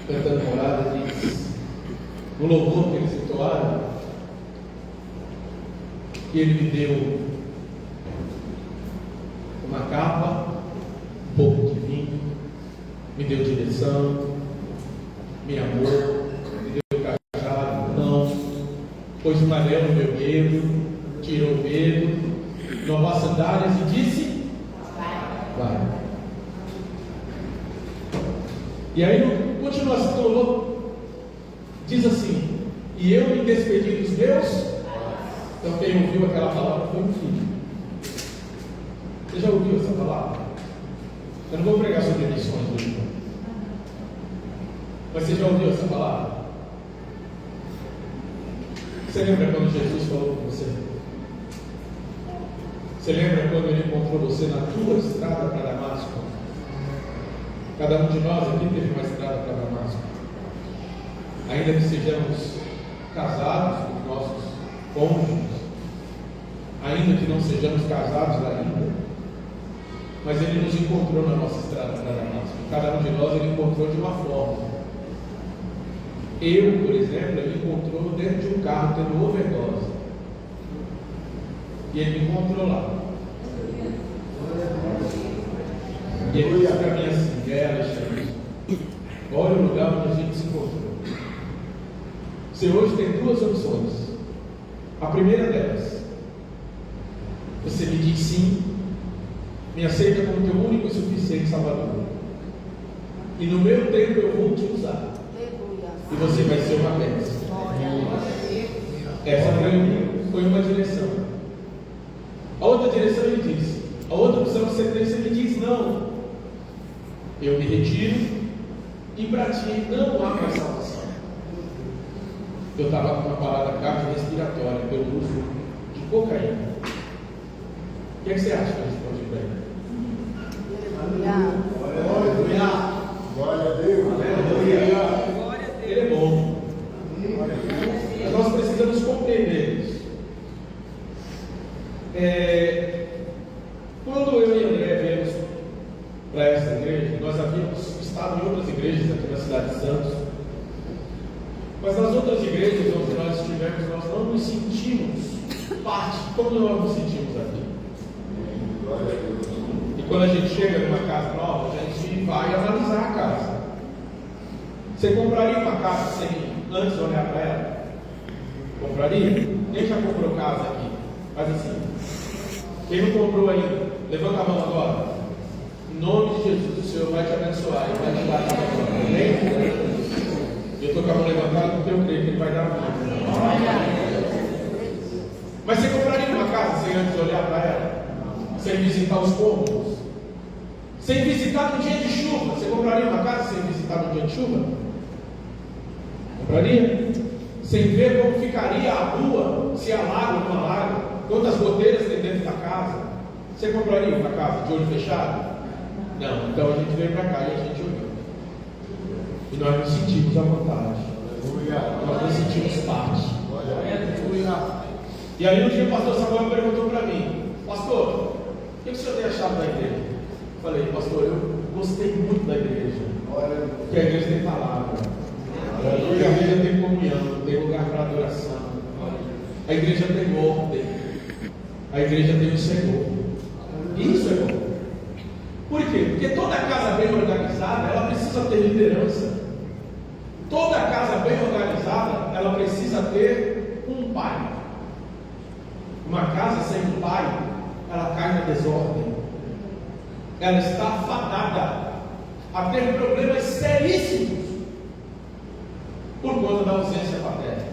cantando morada, diz, no louvor que eles entoaram, que Ele me deu uma capa, um pouco de vinho, me deu direção, me amou, me deu cajado, não, pôs um anel no meu dedo, tirou o medo, novas sandálias e disse: vai. E aí, continuação, diz assim: e eu me despedi dos meus. Então, quem ouviu aquela palavra foi um filho. Você já ouviu essa palavra? Eu não vou pregar sobre missões hoje, não. Mas você já ouviu essa palavra? Você lembra quando Jesus falou com você? Você lembra quando Ele encontrou você na tua estrada para Damasco? Cada um de nós aqui teve uma estrada para Damasco. Ainda que sejamos casados com os nossos cônjuges, ainda que não sejamos casados ainda, mas Ele nos encontrou na nossa estrada para Damasco. Cada um de nós Ele encontrou de uma forma. Eu, por exemplo, Ele encontrou dentro de um carro tendo overdose. E Ele me encontrou lá. E Ele disse para mim assim: Alexandre, olha o lugar onde a gente se encontrou. Você hoje tem duas opções. A primeira delas, você me diz sim, me aceita como teu único e suficiente Salvador, e no meu tempo eu vou te usar, e você vai ser uma bênção. Essa foi uma direção. A outra direção Ele disse, a outra opção que você tem, você me diz não, eu me retiro, e para ti não há mais salvação. Eu estava com uma parada cardiorrespiratória pelo uso de cocaína. O que você acha que eu respondi para ele? Aleluia! Glória a Deus! Aleluia! Ele é bom. Mas nós precisamos compreender isso. Quando eu e André viemos para essa igreja, nós havíamos estado em outras igrejas aqui na cidade de Santos. Mas nas outras igrejas onde nós estivemos, nós não nos sentimos parte como nós nos sentimos aqui. E quando a gente chega numa casa nova, a gente vai analisar a casa. Você compraria uma casa sem antes olhar para ela? Compraria? Quem já comprou casa aqui? Faz assim. Quem não comprou ainda, levanta a mão agora. Em nome de Jesus, o Senhor vai te abençoar e vai te dar a casa. Amém? Eu estou com a mão levantada porque eu creio que Ele vai dar a vida. Mas você compraria uma casa sem antes olhar para ela? Sem visitar os cômodos? Sem visitar no dia de chuva? Você compraria uma casa sem visitar no dia de chuva? Compraria? Sem ver como ficaria a rua, se há lago ou não há lago, quantas goteiras tem dentro da casa? Você compraria uma casa de olho fechado? Não, então a gente veio para cá e a gente olhou. E nós nos sentimos à vontade. Nós nos sentimos parte. E aí um dia o pastor Samuel perguntou para mim: pastor, o que o senhor tem achado da igreja? Eu falei: pastor, eu gostei muito da igreja. Porque a igreja tem palavra, a igreja tem comunhão, tem lugar para adoração, a igreja tem ordem, a igreja tem o Senhor. Isso é bom. Por quê? Porque toda casa bem organizada, ela precisa ter liderança. Toda casa bem organizada, ela precisa ter um pai. Uma casa sem um pai, ela cai na desordem. Ela está fadada a ter problemas seríssimos por conta da ausência paterna.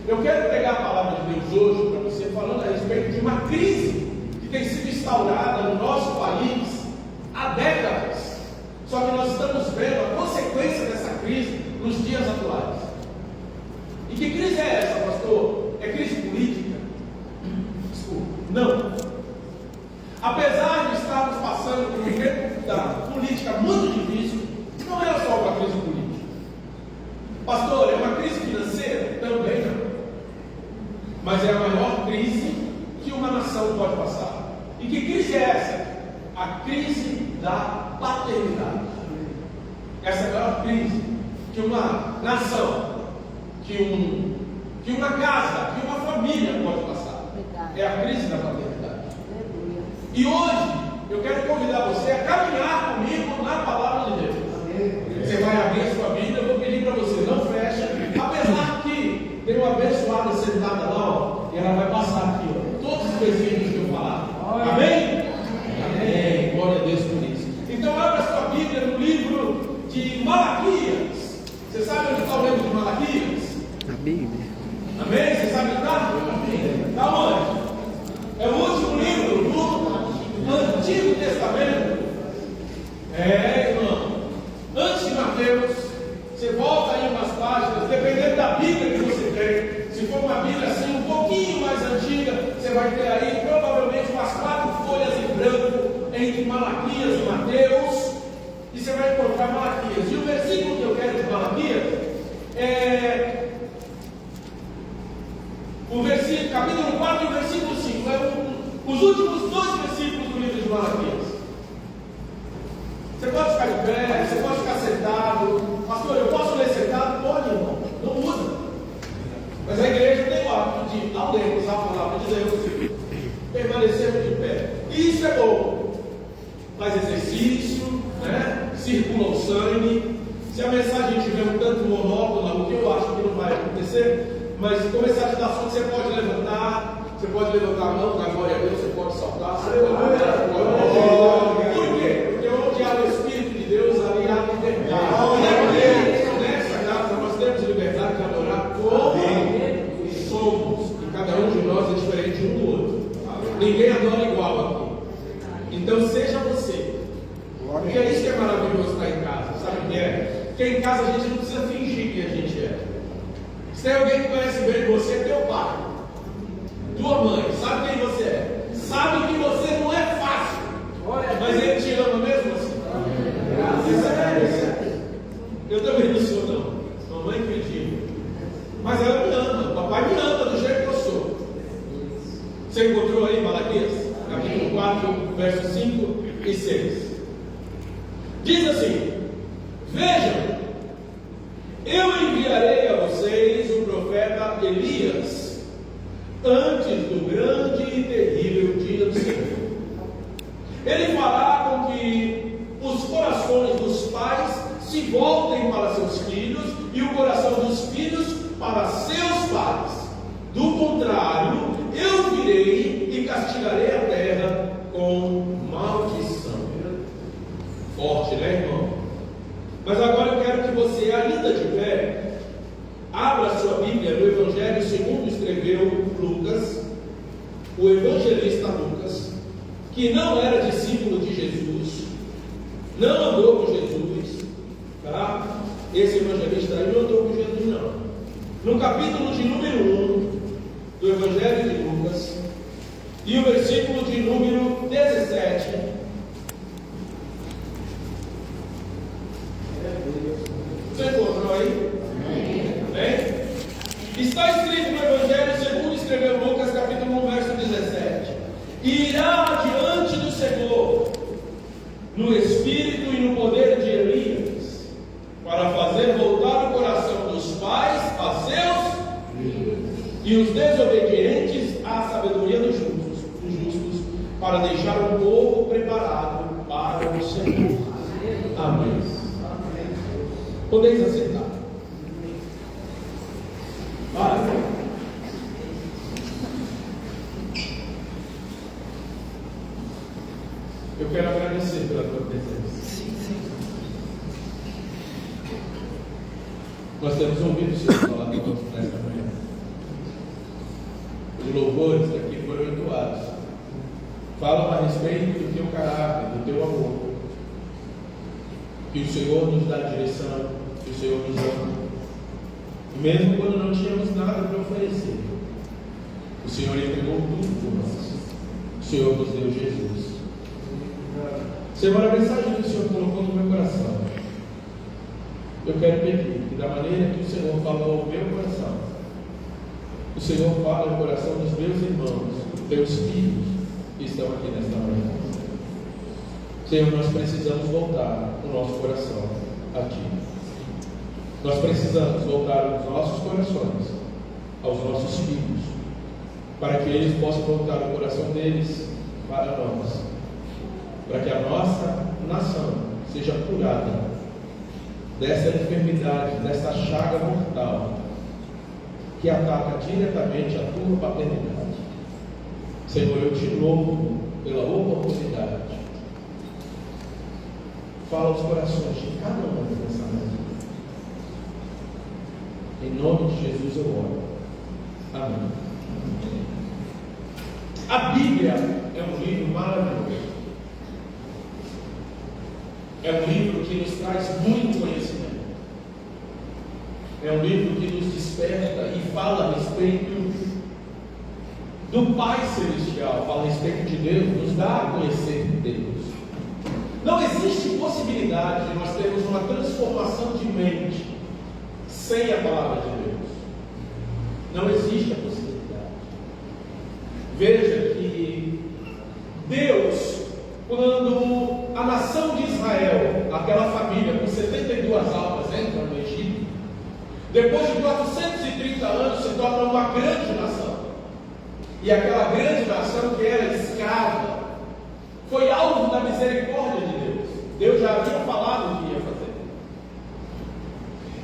Eu quero pegar a palavra de Deus hoje para você, falando a respeito de uma crise que tem sido instaurada no nosso país há décadas. Só que nós estamos vendo a consequência dessa crise nos dias atuais. E que crise é essa, pastor? É crise política? Desculpa, não. Apesar de estarmos passando por um momento da política muito difícil, não é só uma crise política. Pastor, é uma crise financeira? Também não. Mas é a maior crise que uma nação pode passar. E que crise é essa? A crise da paternidade. Essa é a maior crise que uma nação, que uma casa, que uma família pode passar. É a crise da paternidade. E hoje eu quero convidar você a caminhar comigo na palavra de Deus. Você vai abrir a sua Bíblia, eu vou pedir para você, não feche, apesar que tem uma abençoada sentada lá, ó, e ela vai passar aqui, ó, todos os versículos que eu falar. Amém? Amém. Glória a Deus por isso. Então abra a sua Bíblia no livro de Malaquias. Você sabe onde está o livro de Malaquias? Na Bíblia. Amém? Você sabe onde está? Está onde? É o último livro do Antigo Testamento. Irmão. Antes de Mateus, você volta aí umas páginas, dependendo da Bíblia que você tem. Se for uma Bíblia assim um pouquinho mais antiga, você vai ter aí provavelmente umas 4 folhas em branco entre Malaquias e Mateus, e você vai encontrar Malaquias. E o versículo que eu quero de Malaquias é o versículo, capítulo 4 e versículo 5. Os últimos 2 versículos do livro de Malaquias. Você pode ficar de pé, você pode ficar sentado. Pastor, eu posso ler sentado? Pode, irmão. Não muda. Mas a igreja tem o hábito de, ao lermos a palavra de Deus, permanecermos de pé. E isso é bom. Faz exercício, né? Circula o sangue. Se a mensagem estiver um tanto monótona, o que eu acho que não vai acontecer, mas começar a te dar som, você pode levantar. Você pode levantar a mão, dar glória a Deus, você pode saltar, você pode levantar. Por quê? Porque onde há o Espírito de Deus, ali há liberdade. Nessa casa nós temos liberdade de adorar como somos. E cada um de nós é diferente um do outro. Ninguém adora igual aqui. Então seja você. Porque é isso que é maravilhoso estar em casa. Sabe o que é? Porque em casa a gente não precisa fingir que a gente é. Se tem alguém que conhece bem você, é teu pai, tua mãe, sabe quem você é, sabe que você não é fácil, mas ele te ama mesmo assim. Eu também não sou, não. Mamãe acredita, mas ela me ama, papai me ama do jeito que eu sou. Você encontrou aí Malaquias, capítulo 4, versos 5 e 6. Diz assim: vejam, eu enviarei a vocês o profeta Elias antes do grande e terrível dia do Senhor. Ele fará com que os corações dos pais se voltem para seus filhos e o coração dos filhos para seus pais. Do contrário, eu virei e castigarei a terra com maldição. Forte, né, irmão? Mas agora eu quero que você, ainda de pé, abra sua Bíblia no Evangelho segundo escreveu Lucas, o evangelista Lucas, que não era discípulo de Jesus, não andou com Jesus, tá? Esse evangelista aí não andou com Jesus, não. No capítulo de número 1 do Evangelho de Lucas, e o versículo de número 17. Você encontrou aí? Bem? Está escrito no Evangelho segundo escreveu Lucas, capítulo 1, verso 17: e irá adiante do Senhor no espírito e no poder de Elias, para fazer voltar o coração dos pais a seus filhos, e os desobedientes à sabedoria dos justos, para deixar o povo preparado para o Senhor. Amém. Podeis aceitar. Vai. Eu quero agradecer pela tua presença. Nós temos ouvido o Senhor falar conosco nesta manhã. Os louvores que aqui foram entoados falam a respeito do teu caráter, do teu amor. Que o Senhor nos dá direção, que o Senhor nos ama. E mesmo quando não tínhamos nada para oferecer, o Senhor entregou tudo por nós. O Senhor nos deu Jesus. Senhor, a mensagem que o Senhor colocou no meu coração, eu quero pedir que da maneira que o Senhor falou ao meu coração, o Senhor fala no coração dos meus irmãos, teus filhos que estão aqui nesta manhã. Senhor, nós precisamos voltar o nosso coração a Ti. Nós precisamos voltar os nossos corações aos nossos filhos, para que eles possam voltar o coração deles para nós, para que a nossa nação seja curada dessa enfermidade, dessa chaga mortal que ataca diretamente a tua paternidade. Senhor, eu te louvo pela oportunidade. Fala aos corações de cada um nessa noite. Em nome de Jesus eu oro. Amém. A Bíblia é um livro maravilhoso. É um livro que nos traz muito conhecimento. É um livro que nos desperta e fala a respeito do Pai Celestial, fala a respeito de Deus, nos dá a conhecer Deus. Não existe possibilidade de nós termos uma transformação de mente sem a palavra de Deus. Não existe a possibilidade. Veja que Deus, quando a nação de Israel, aquela família com 72 almas entra no Egito, depois de 430 anos se torna uma grande nação. E aquela grande nação que era escrava foi alvo da misericórdia de Deus. Deus já havia falado o que ia fazer.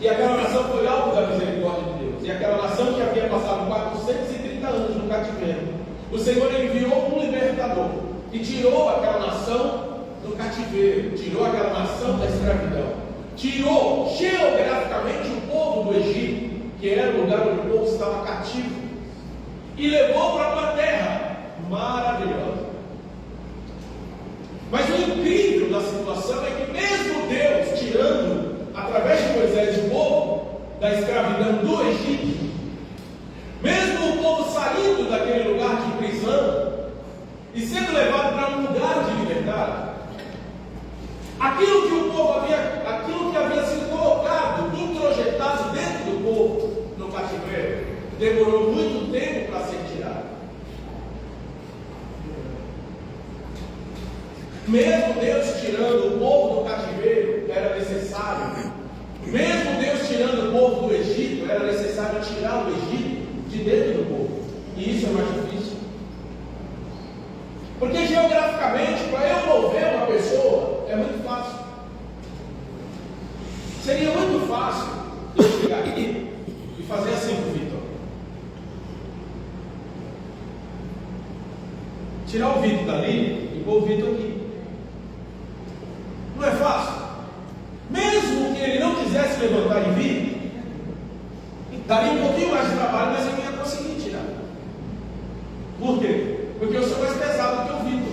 E aquela nação foi alvo da misericórdia de Deus. E aquela nação que havia passado 430 anos no cativeiro, o Senhor enviou um libertador que tirou aquela nação do cativeiro, tirou aquela nação da escravidão, tirou geograficamente o povo do Egito, que era o lugar onde o povo estava cativo, e levou para uma terra maravilhosa. Mas o incrível da situação é que mesmo Deus tirando, através de Moisés, o povo da escravidão do Egito, mesmo o povo saindo daquele lugar de prisão e sendo levado para um lugar de liberdade, aquilo que havia sido colocado, introjetado dentro do povo no cativeiro, demorou muito tempo para ser tirado. Mesmo Deus tirando o povo do cativeiro, era necessário. Mesmo Deus tirando o povo do Egito, era necessário tirar o Egito de dentro do povo. E isso é mais difícil. Porque geograficamente, para eu mover uma pessoa, é muito fácil. Seria muito fácil eu chegar aqui e fazer assim com o Vitor. Tirar o Vitor dali e pôr o Vitor aqui. Não é fácil. Mesmo que ele não quisesse levantar e vir, daria um pouquinho mais de trabalho, mas ele ia conseguir tirar. Por quê? Porque eu sou mais pesado que o Vitor.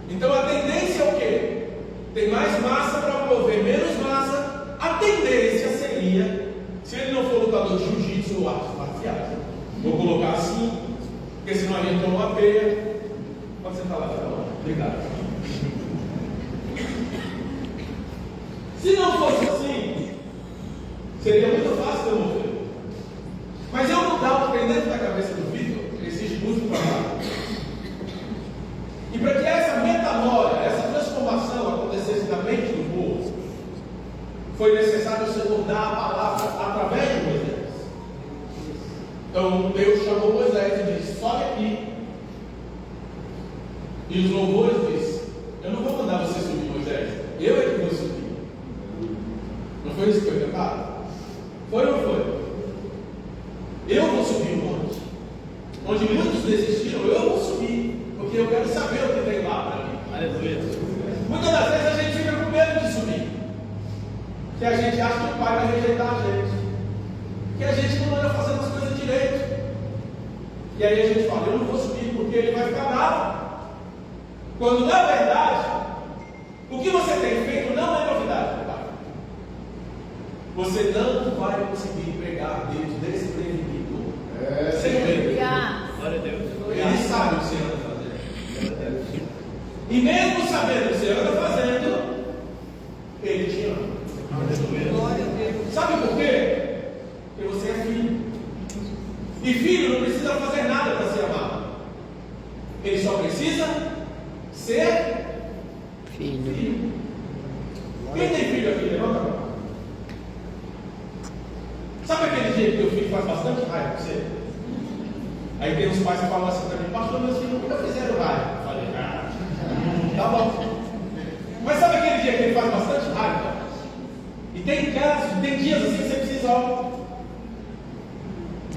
Então a tendência é o quê? Tem mais massa para mover, menos massa. A tendência seria, se ele não for lutador de jiu-jitsu ou artes marciais, vou colocar assim, porque senão a gente toma uma peia. Pode sentar lá, tá? Obrigado. Se não fosse assim, seria muito fácil eu mover. Mas eu mudar o que tem dentro da cabeça do Vitor exige muito trabalho. E para que essa metanoia, essa transformação acontecesse na mente do povo, foi necessário o Senhor dar a palavra através de Moisés. Então Deus chamou Moisés e disse: sobe aqui. E os louvores disse: eu não vou mandar você subir, Moisés, eu é que vou subir. Não foi isso que foi cantado? Foi ou não foi? Eu vou subir o monte. Onde muitos desistiram, eu vou subir, porque eu quero saber o que tem lá para mim. Aleluia. Muitas das vezes a gente fica com medo de subir, que a gente acha que o Pai vai rejeitar a gente, que a gente não anda fazendo as coisas direito. E aí a gente fala: eu não vou subir porque ele vai ficar bravo. Quando na verdade, o que você tem feito não é novidade, meu Pai. Você não vai conseguir pegar Deus desprevenido. Sem medo. Glória a Deus. Ele sabe o que você anda fazendo. E mesmo sabendo o que você anda fazendo, Ele te ama. Glória a Deus. Sabe por quê? Porque você é filho. E filho não precisa fazer nada para ser amado. Ele só precisa ser filho. Quem tem filho aqui? Levanta a mão. dia que teu filho faz bastante raiva pra você? Aí tem uns pais que falam assim pra mim: pastor, meus filhos nunca fizeram raiva. Eu falei: tá bom. Mas sabe aquele dia que ele faz bastante raiva? E tem casos, tem dias assim que você precisa, ó.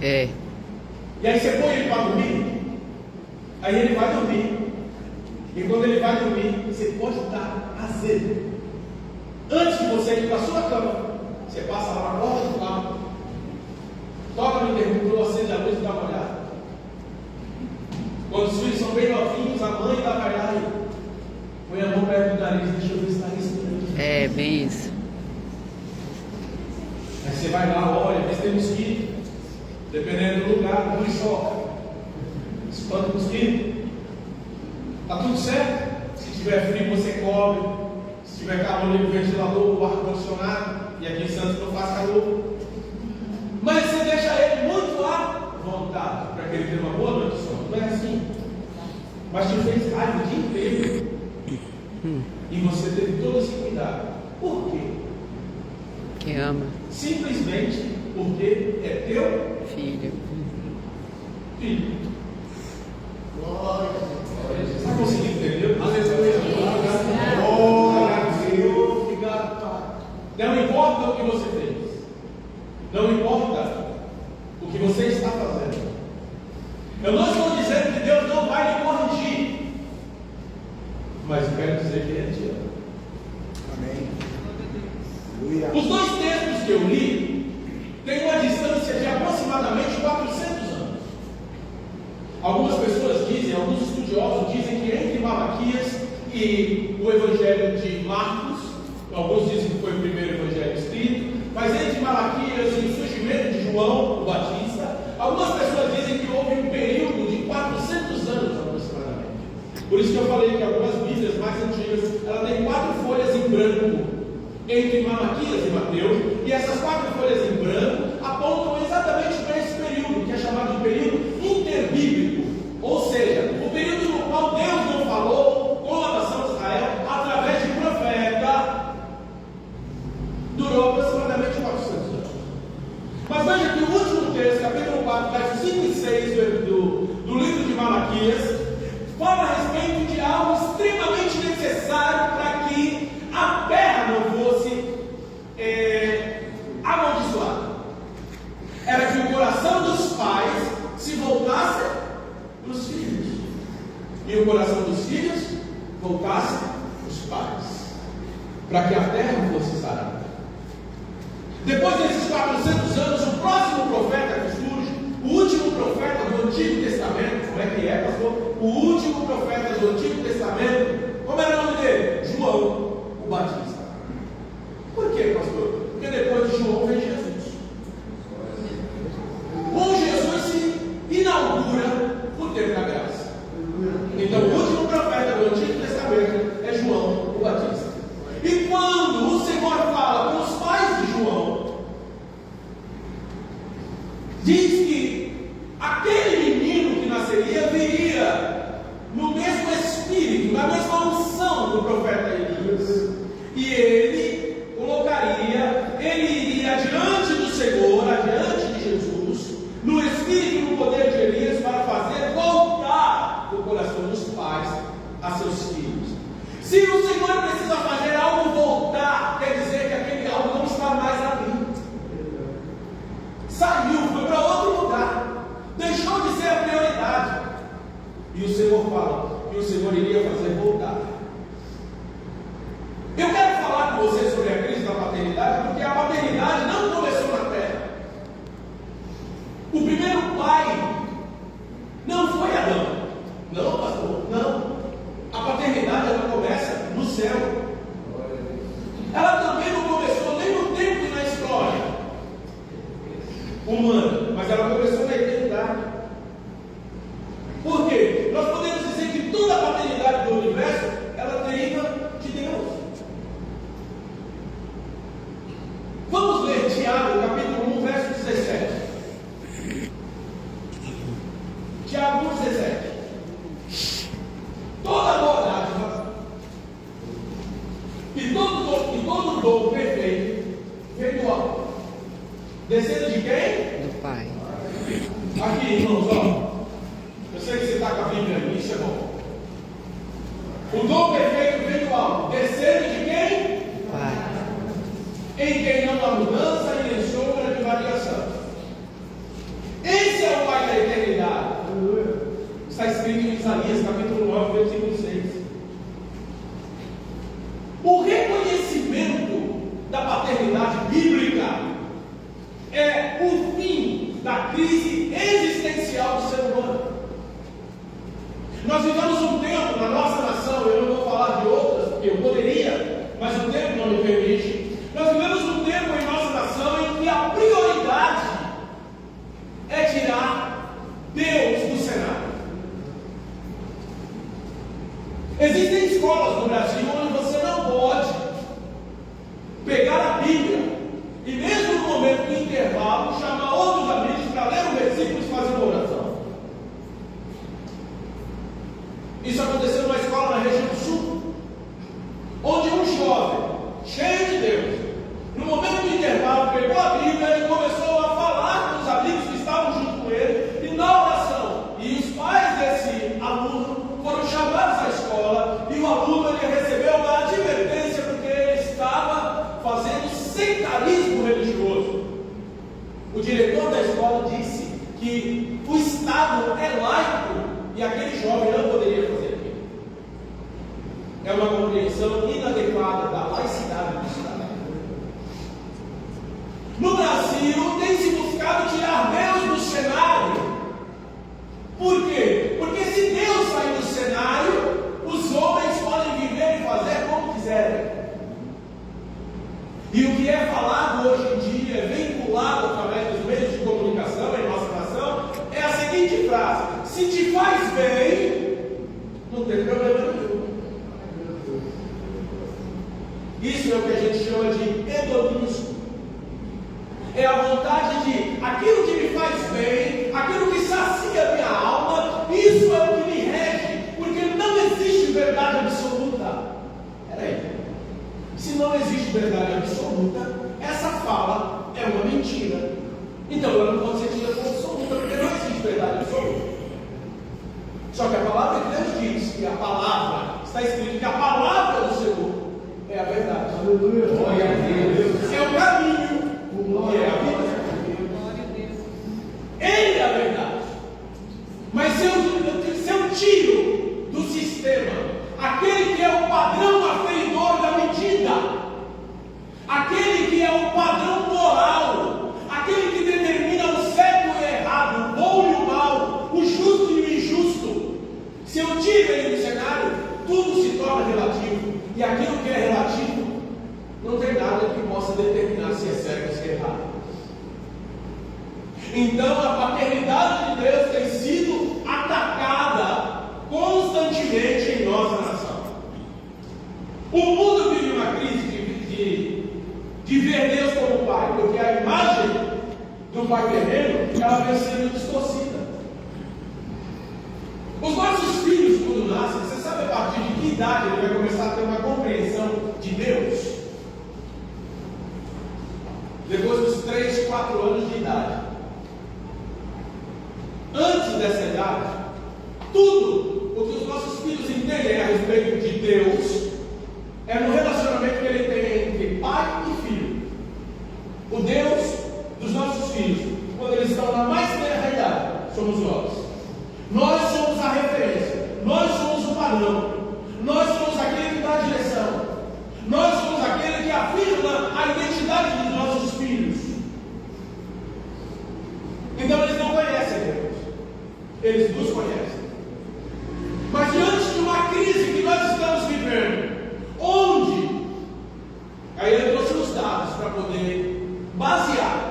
É. E aí você põe ele para dormir, aí ele vai dormir. E quando ele vai dormir, você pode dar azedo. Antes de você ir para a sua cama, você passa lá na porta do carro, toca no interruptor, acende a luz e dá uma olhada. Quando os filhos são bem novinhos, a mãe dá vai lá e põe a mão perto do nariz, deixa eu ver se está respirando. É, bem isso. Aí você vai lá, olha, vê se tem mosquito. Dependendo do lugar, não choca. Espanta o mosquito. Está tudo certo? Se tiver frio, você cobre. Se tiver calor, liga o ventilador, o ar-condicionado. E aqui em Santos não faz calor. Mas você deixa ele muito à vontade para que ele tenha uma boa noite de sono. Não é assim. Mas te fez raiva o dia inteiro. E você teve todo esse cuidado. Por quê? Que ama. Simplesmente porque é teu filho. Filho. Glória a Deus. Você está conseguindo entender? Aleluia. Glória a Deus. Obrigado, Pai. Não importa o que você fez. Não importa o que você está fazendo. Eu não estou dizendo que Deus não vai lhe corrigir. Mas eu quero dizer que Ele te ama. Amém. Os dois textos que eu li têm uma distância de aproximadamente 400 anos. Algumas pessoas dizem, alguns estudiosos dizem que entre Malaquias e o Evangelho de Marcos, alguns dizem que foi o primeiro Evangelho escrito, mas entre Malaquias e o surgimento de João o Batista, algumas pessoas dizem que houve um período de 400 anos aproximadamente. Por isso que eu falei que algumas Bíblias mais antigas, ela tem 4 folhas em branco entre Malaquias e Mateus, e essas 4 folhas em branco apontam exatamente para esse período, que é chamado de período interbíblico, ou seja, o período no qual Deus não falou com a nação de Israel através de profeta, durou aproximadamente 400 anos. Mas veja que o último texto, capítulo 4, versos 5 e 6 do livro de Malaquias, fala a respeito de algo extremamente necessário para que a terra não fosse amaldiçoada. Era que o coração dos pais se voltasse para os filhos, e o coração dos filhos voltasse para os pais, para que a terra fosse sarada. Depois desses 400 anos, o próximo profeta que surge, o último profeta do Antigo Testamento, como é que é, pastor? O último profeta do Antigo Testamento, como era o nome dele? João o Batista. Por quê, pastor? Porque depois de João vem Jesus. Com Jesus se inaugura o tempo da graça. Então, o último profeta do Antigo Testamento é João o Batista. E quando o Senhor fala com os pais de João, diz que aquele menino que nasceria viria no mesmo espírito, na mesma unção do profeta Elias, e ele iria adiante do Senhor, adiante de Jesus, no espírito e no poder de Elias, para fazer voltar o coração dos pais a seus filhos. Se o Senhor precisa fazer algo voltar, quer dizer que aquele algo não está mais ali. Saiu, foi para outro lugar, deixou de ser a prioridade. E o Senhor fala que o Senhor iria fazer voltar. Eu quero falar com você sobre a crise da paternidade, porque a paternidade não começou na terra. O primeiro pai não foi Adão. Não, pastor, não. A paternidade ela começa no céu. Ela também não começou nem no tempo e na história humana, mas ela começou na eternidade. Por quê? Nós podemos dizer que toda a paternidade do universo ela deriva de Deus. Vamos ler Tiago, capítulo 1, verso 17. Tiago 1, 17. Toda boa dádiva e todo dom perfeito vem do alto, descendo de quem? Pai. Aqui, irmãos, ó. Eu sei que você está com a Bíblia ali, isso é bom. O dom perfeito vem do alto, descendo de quem? Pai. Em quem não há mudança e nem sombra de variação. Esse é o Pai da eternidade. Está escrito em Isaías, capítulo 9, versículo 6. O reconhecimento da paternidade bíblica é o fim da crise existencial do ser humano. Nós vivemos um tempo na nossa nação, eu não vou falar de outras, porque eu poderia, mas o tempo não me permite. Nós vivemos um tempo em nossa nação em que a prioridade é tirar Deus do cenário. Existem escolas no Brasil onde você não pode pegar a Bíblia e mesmo no momento do intervalo chamar outros amigos para ler um versículo e fazer uma oração. Isso aconteceu numa escola na região sul, onde um jovem cheio de Deus, no momento do intervalo, pegou a Bíblia e começou a falar com os amigos que estavam junto com ele, e na oração, e os pais desse aluno foram chamados à escola, e o aluno ele recebeu uma advertência porque ele estava fazendo sectarismo religioso. O diretor da escola disse que o Estado é laico e aquele jovem não poderia fazer aquilo. É uma compreensão inadequada da laicidade do Estado. No Brasil, tem se buscado tirar Deus do cenário. Por quê? Porque se Deus sair do cenário, os homens podem viver e fazer como quiserem. E o que é falado hoje em dia, vinculado através dos meios de comunicação em nossa nação, é a seguinte frase: se te faz bem, não tem problema nenhum. Isso é o que a gente chama de hedonismo. É a vontade de aquilo que me faz bem, aquilo que sacia minha alma, isso é o que me rege, porque não existe verdade absoluta. Peraí, se não existe verdade absoluta, essa fala é uma mentira. Então ela não pode ser tida como absoluta, porque não existe verdade absoluta. Só que a palavra de Deus diz que a palavra, está escrito que a palavra do Senhor é a verdade. Aleluia. Glória a Deus. É o caminho. Que é a vida. Ele é a verdade. Mas se eu tiro do sistema aquele que é o padrão aferidor da medida, aquele que é o padrão moral, aquele que determina o certo e o errado, o bom e o mal, o justo e o injusto, se eu tiro ele do cenário, tudo se torna relativo. E aquilo que é relativo não tem nada que possa determinar se é certo ou se é errado. Então a paternidade de Deus tem sido atacada constantemente em nossa nação. O mundo vive uma crise de ver Deus como Pai, porque a imagem do Pai terreno ela vem sendo distorcida. Os nossos filhos, quando nascem, você sabe a partir de que idade ele vai começar a ter uma compreensão de Deus? Depois dos 3, 4 anos de idade. Antes dessa idade, tudo o que os nossos filhos entendem a respeito de Deus é no relacionamento que ele tem entre pai e filho. O Deus dos nossos filhos, quando eles estão na mais tenra idade, somos nós. Nós somos a referência, nós somos o padrão, nós somos aquele que dá a direção, nós somos aquele que afirma a identidade dos nossos filhos. Então eles não conhecem Deus, eles nos conhecem. Mas diante de uma crise que nós estamos vivendo, onde, aí ele trouxe os dados para poder basear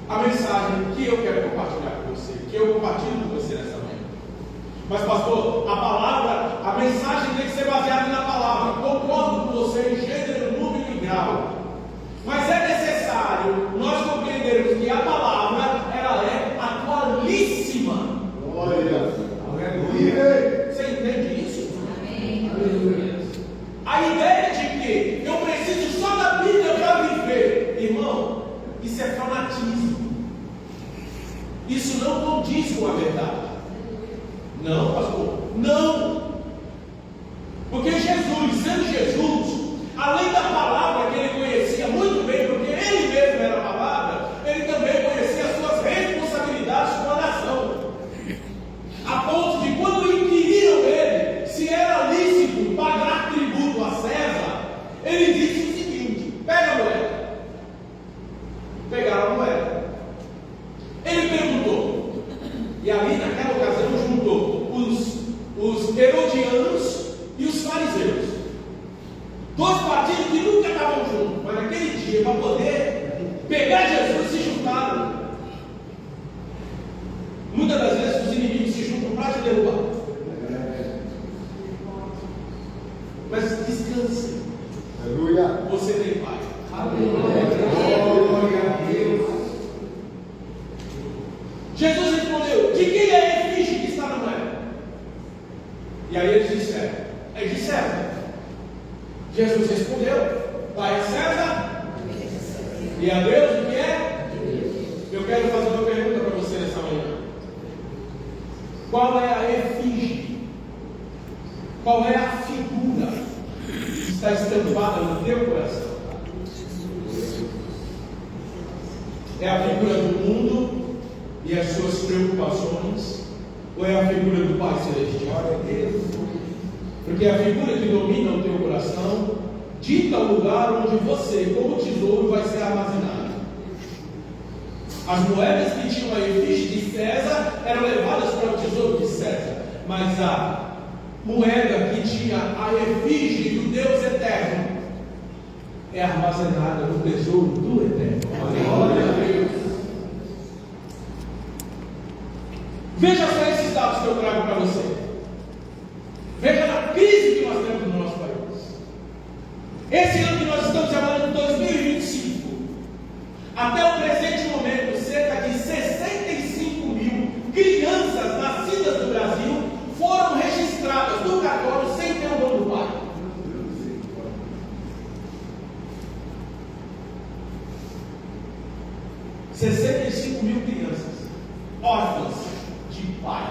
a mensagem que eu quero compartilhar com você, que eu compartilho com você nessa manhã. Mas pastor, a palavra, a mensagem tem que ser baseada na palavra. Concordo com você em gênero, número e grau. Mas é necessário nós compreendermos que a palavra, ela é atualíssima. Glória. Aleluia. Você entende isso? Amém. Aleluia. A ideia de que eu preciso só da Bíblia para viver, irmão, isso é isso não condiz com a verdade. Não, pastor, não. Porque Jesus, sendo Jesus, além da palavra que ele conhecia muito bem, porque ele mesmo era a palavra, ele também conhecia as suas responsabilidades com a nação. A ponto de quando inquiriram ele se era lícito pagar tributo a César, ele disse o seguinte: pega a moeda. Pegaram a moeda. Ele perguntou, e ali naquela ocasião juntou os herodianos e os fariseus, dois partidos que nunca estavam juntos, mas naquele dia, para poder pegar Jesus, se juntaram. Muitas das vezes os inimigos se juntam para te derrubar. Mas descanse. Aleluia. Você tem Pai. Glória a Deus. Jesus respondeu: de quem é a efígie que está na moeda? E aí eles disseram: é de César. Jesus respondeu: vai a César e a Deus o que é? Eu quero fazer uma pergunta para você nessa manhã. Qual é a efígie? Qual é a figura que está estampada no teu coração? É a figura do mundo e as suas preocupações? Ou é a figura do Pai Celestial? Porque a figura que domina o teu coração dita o lugar onde você, como tesouro, vai ser armazenado. As moedas que tinham a efígie de César eram levadas para o tesouro de César, mas a moeda que tinha a efígie do Deus eterno é armazenada no tesouro do eterno. Glória a Deus. Veja só esses dados que eu trago para você. Veja a crise que nós temos no nosso país. Esse ano que nós estamos chamando de 2025, até o presente momento, cerca de 65 mil crianças nascidas no Brasil foram registradas no cartório sem ter o nome do pai. – 65 mil crianças órfãs de pai.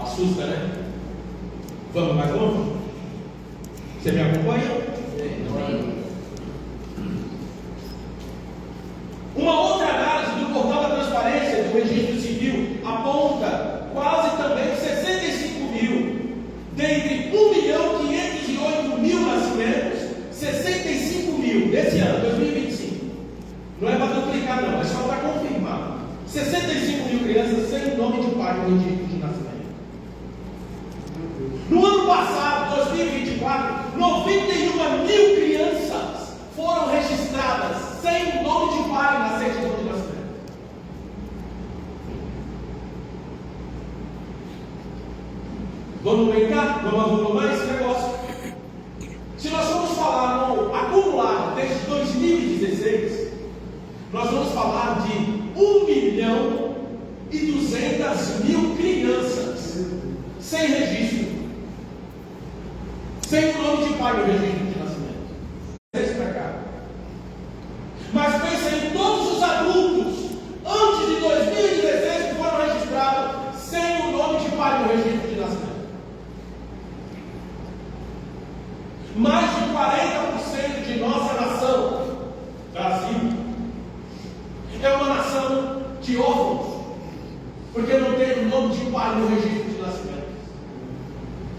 Assusta, né? Vamos mais longe? Você me acompanha? Uma outra análise do portal da transparência do registro civil aponta quase também 65 mil. Dentre 1.508.000 nascimentos, 65 mil desse ano, 2025. Não é para duplicar, não, é só para confirmar. 65 mil crianças sem nome de pai no registro de nascimento. No ano passado, 2024, 91 mil crianças foram registradas sem o nome de pai na certidão de nascimento. Vamos brincar? Vamos arrumar esse negócio. Se nós formos falar no acumulado desde 2016, nós vamos falar de 1.200.000 crianças sem registro, sem o nome de pai no registro de nascimento. Esse para cá. Mas pensa em todos os adultos antes de 2016 que foram registrados sem o nome de pai no registro de nascimento. Mais de 40% de nossa nação, Brasil, é uma nação de órfãos, porque não tem o nome de pai no registro de nascimento.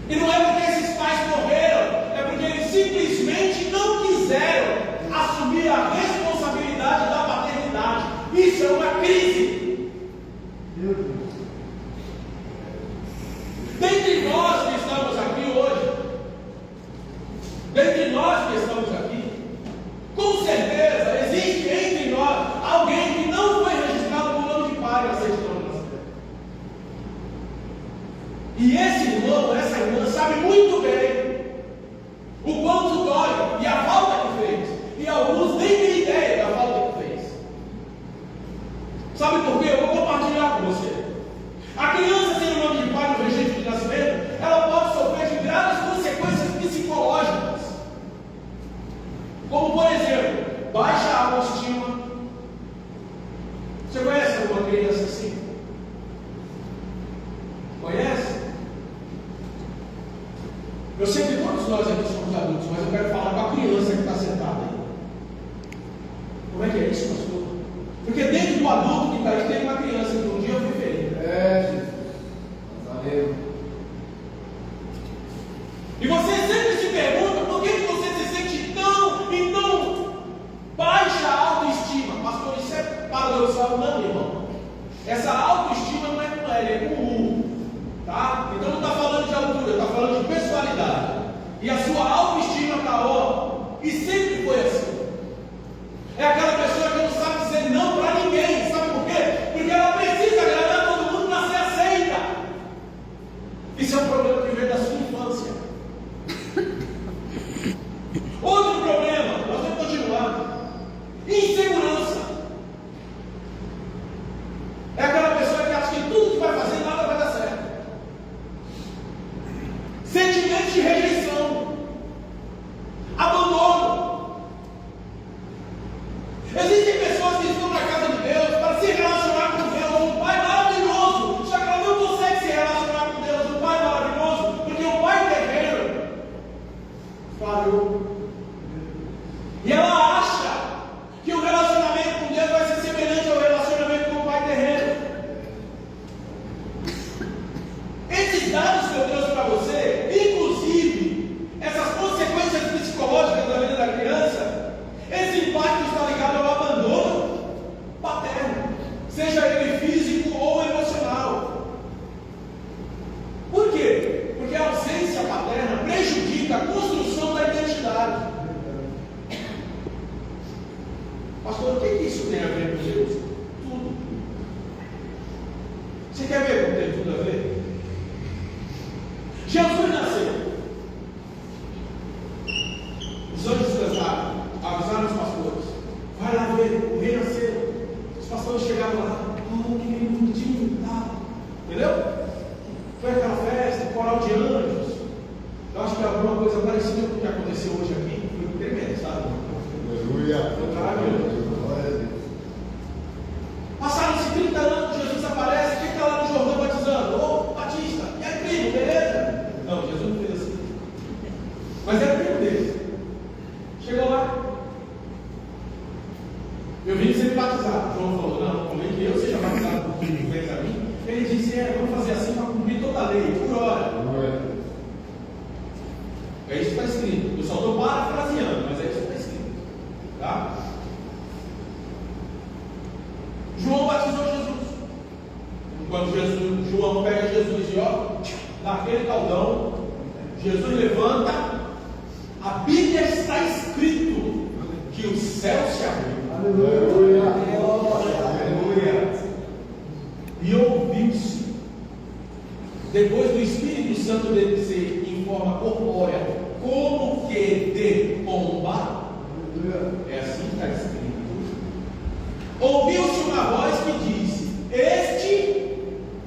E não é porque esses pais morreram, é porque eles simplesmente não quiseram assumir a responsabilidade da paternidade. Isso é uma crise. Dentre nós que estamos aqui hoje, com certeza existe entre nós alguém que não foi registrado com o nome de pai na certidão de nascimento. E esse irmão, essa irmã, sabe muito bem o quanto dói e a falta que fez. E alguns nem têm ideia da falta que fez. Sabe por quê? Eu vou compartilhar com você. A criança sem o nome de pai no registro de nascimento, ela pode sofrer de graves consequências psicológicas. Como, por exemplo, baixa autoestima, isso com os adultos, mas eu quero falar com a criança que está sentada aí. Como é que é isso, pastor? Porque dentro do adulto que está aí tem uma criança que um dia eu fui feliz. Jesus. Valeu. E você sempre se pergunta por que você se sente tão e tão baixa autoestima. Pastor, isso é paradoxal, não, irmão. Essa autoestima não é com L, é com U. Tá? Então não está falando de altura, está falando de personalidade. E a sua autoestima está ó. E sempre foi assim. É aquela pessoa que não sabe dizer não para ninguém. Sabe por quê? Porque ela precisa agradar todo mundo para ser aceita. Isso é um problema que vem da sua infância. Outro problema, nós vamos continuar. Insegurança. É aquela pessoa que acha que tudo que vai fazer nada vai dar certo. Sentimentos de rejeição. Abandono. Existem pessoas que estão na casa de Deus para se relacionar com Deus, um Pai maravilhoso, só que ela não consegue se relacionar com Deus, um Pai maravilhoso, porque o Pai terreno falhou. E ela acha que o relacionamento com Deus vai ser semelhante ao relacionamento com o Pai terreno. Esses dados que eu trouxe para você, inclusive essas consequências psicológicas da vida da criança, esse impacto está ligado ao abandono paterno, seja ele físico ou emocional. Por quê? Porque a ausência paterna prejudica a construção da identidade. Pastor, o que isso tem a ver com Deus? Tudo. Você quer ver como tem tudo a ver? Jesus nasceu. Os anjos cantaram, avisaram os pastores. Vai lá ver, o rei nasceu. Os pastores chegaram lá. Oh, que bonitinho, tá? Entendeu? Foi aquela festa, coral de anjos. Eu acho que é alguma coisa parecida com o que aconteceu hoje aqui. Foi tremendo, sabe? Aleluia. Foi maravilhoso. Passaram-se 30 anos, Jesus aparece, quem está lá no Jordão batizando? Ô, Batista, e aí, primo, beleza? Não, Jesus não fez assim. Mas era primo dele. Chegou lá. Eu vim ser batizado. João falou, não, como é que eu seja batizado por quem vem a mim? Ele disse, vamos fazer assim para cumprir toda a lei, por hora. É isso que está escrito. Eu só estou parafraseando, mas é isso que está escrito. Tá? João batizou Jesus. Quando João pega Jesus e ó, naquele caldão, Jesus levanta, a Bíblia está escrito que o céu se abriu. Aleluia. Aleluia. E ouviu-se, depois do Espírito Santo descer em forma corpórea, como que de pomba. É assim que está escrito. Ouviu-se uma voz que disse: Este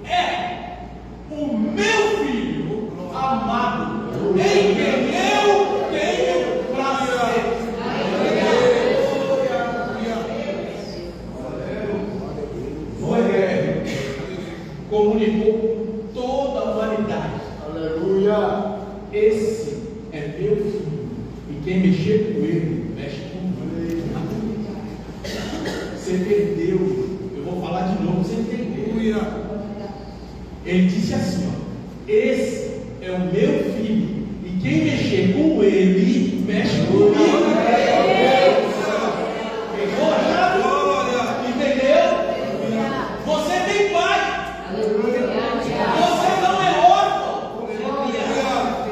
é o meu filho amado, em quem eu tenho prazer. Foi comunicou com toda a humanidade. Aleluia. Esse é meu filho, e quem mexer com ele, mexe comigo. Você entendeu? Eu vou falar de novo, você entendeu? Ele disse assim: ó, esse é o meu filho, e quem mexer com ele, mexe comigo. Pegou a chave? Entendeu? Você tem pai. Você não é órfão.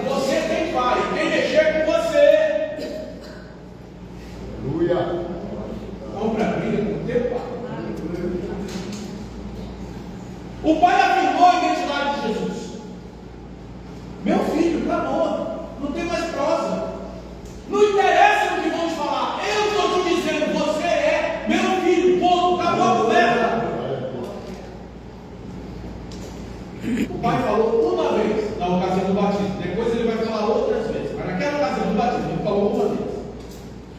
Você tem pai. Quem mexer com você. Aleluia. Vamos para a briga com o teu pai. O pai afirmou a identidade de Jesus. Meu filho, acabou. Não tem mais prosa. Não interessa o que vão te falar. Eu estou te dizendo, você é meu filho. Ponto. Acabou a conversa. O pai falou uma vez na ocasião do batismo. Depois ele vai falar outras vezes. Mas naquela ocasião do batismo ele falou uma vez.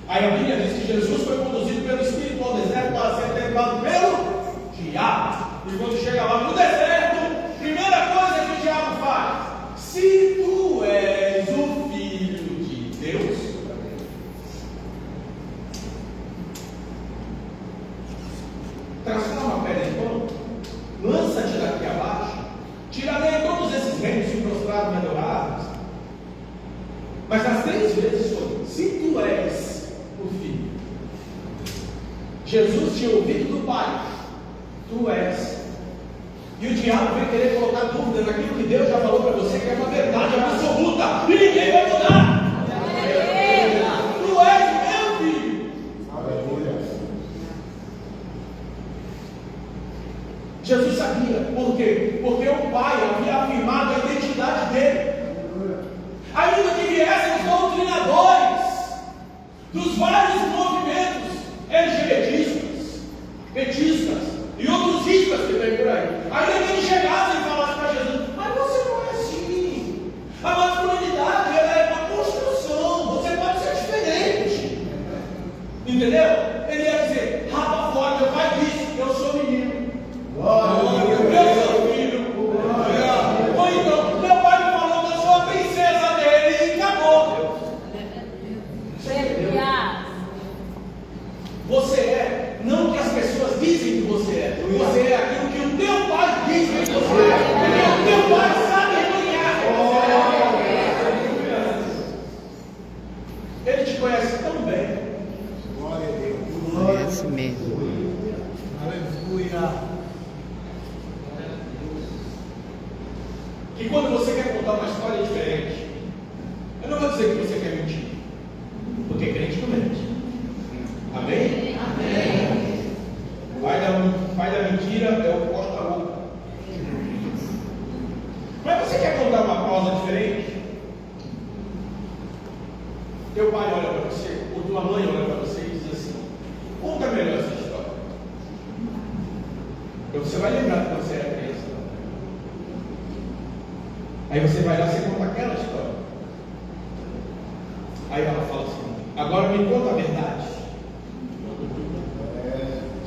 Aí a Bíblia diz que Jesus foi conduzido pelo Espírito ao deserto para ser tentado pelo diabo. E quando chega lá no deserto, primeira coisa que o diabo faz: se tu és o filho de se tu és o Filho. Jesus tinha ouvido do Pai, tu és. E o diabo vem querer colocar dúvida naquilo que Deus já falou para você, que é uma verdade absoluta, e ninguém vai mudar. Tu és meu filho. Aleluia. Jesus sabia, por quê? Porque o Pai havia afirmado a identidade dele. Ainda que viessem os doutrinadores dos vários movimentos LGBTistas, petistas e outros istas que tem por aí, ainda que eles chegassem e falassem para Jesus: mas você não é assim, a masculinidade ela é uma construção, você pode ser diferente, entendeu? Ele ia dizer: rapa fora, meu pai disse, eu sou menino, eu sou filho, ou então, meu pai me falou que eu sou a princesa dele e acabou. Você é, não que as pessoas dizem que você é. Você é aquilo que o teu pai diz que você é. Porque o teu pai sabe reunir você. Ele te conhece tão bem. Glória a Deus. Conhece mesmo. Aleluia. Que quando você quer contar uma história diferente, eu não vou dizer que você quer mentir, porque crente não mente. Amém? Amém. Pai da mentira é o porta-louca. Mas você quer contar uma prosa diferente? Teu pai olha para você, ou tua mãe olha para você e diz assim: conta melhor essa história. Então você vai lembrar que você era criança. Aí você vai lá e você conta aquela história. Aí ela fala assim: agora me conta a verdade.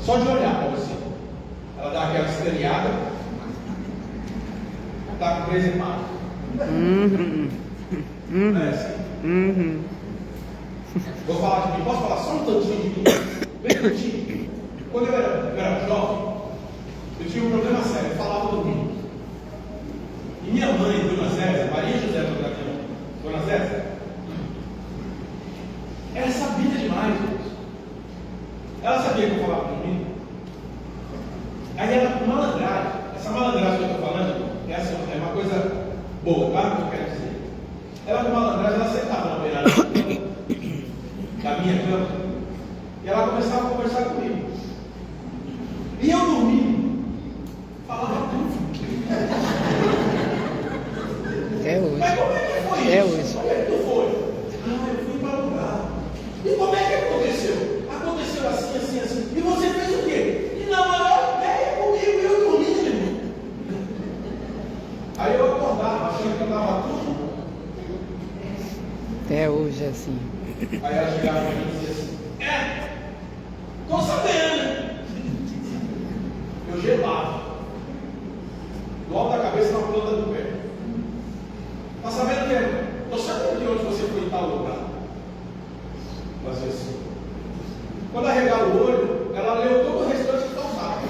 Só de olhar para você, ela dá aquela estreada, está com 13 matos. Não é assim? Vou falar de mim, posso falar só um tantinho de mim? Bem curtinho. Quando eu era jovem, eu tinha um problema sério, eu falava dormindo. E minha mãe, Dona Zézia, Maria José, Dona Zézia, ela sabia demais, gente. Ela sabia que eu falava comigo. Aí ela, com malandragem, essa malandragem que eu estou falando, essa é uma coisa boa, tá? O que eu quero dizer. Ela, com malandragem, ela sentava na beirada da minha cama e ela começava a conversar comigo. E eu dormindo, falava tudo. Até hoje. Mas como é que foi Até isso? hoje. Como é que tu foi? Eu fui para o lugar. E como é que aconteceu? Aconteceu assim, assim, assim. E você fez o quê? E na maior ideia comigo, eu dormindo, irmão. Aí eu acordava, achando que eu estava tudo. Até hoje é assim. Aí ela chegava para mim e dizia assim: estou sabendo. Eu gelava. Do alto da cabeça na planta do pé. Está sabendo o que? Estou sabendo de onde você foi em tal lugar. Fazia assim. Quando arregala o olho, ela leu todo o restante que faltava.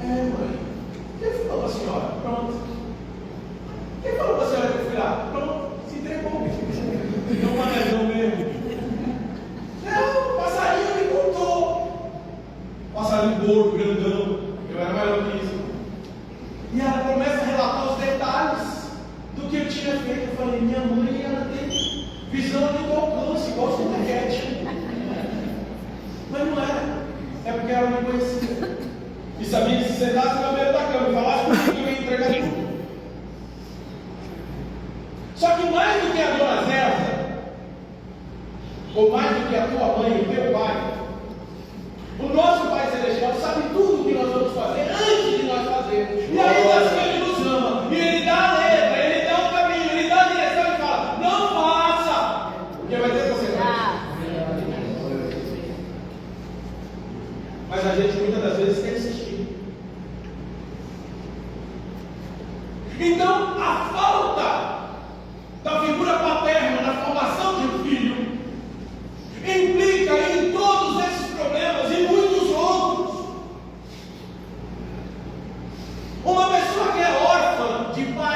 Mãe. Quem falou para a senhora? Pronto. Quem falou para a senhora que eu fui lá? Pronto. Se entregou. Não manejou mesmo. Não, o passarinho me contou. Passarinho gordo, grandão. Eu era maior que isso. E ela começa a relatar os detalhes do que eu tinha feito. Eu falei: minha mãe, ela tem visão de alcance, igual o Supercat. Mas não era. É porque ela me conhecia. E sabia que se sentasse na beira da cama e falasse comigo, eu ia entregar tudo. Só que mais do que a Dona Zézia, ou mais do que a tua mãe e o teu pai, o nosso Pai Celestial sabe tudo o que nós vamos fazer antes de nós fazermos. E ainda assim Ele nos ama. E Ele dá a letra, Ele dá o caminho, Ele dá a direção e fala: não faça, porque vai ter consequência. Mas a gente muitas das vezes quer insistir. Então, a falta da figura paterna na formação de um filho implica em todos esses problemas e muitos outros. Uma pessoa que é órfã de pai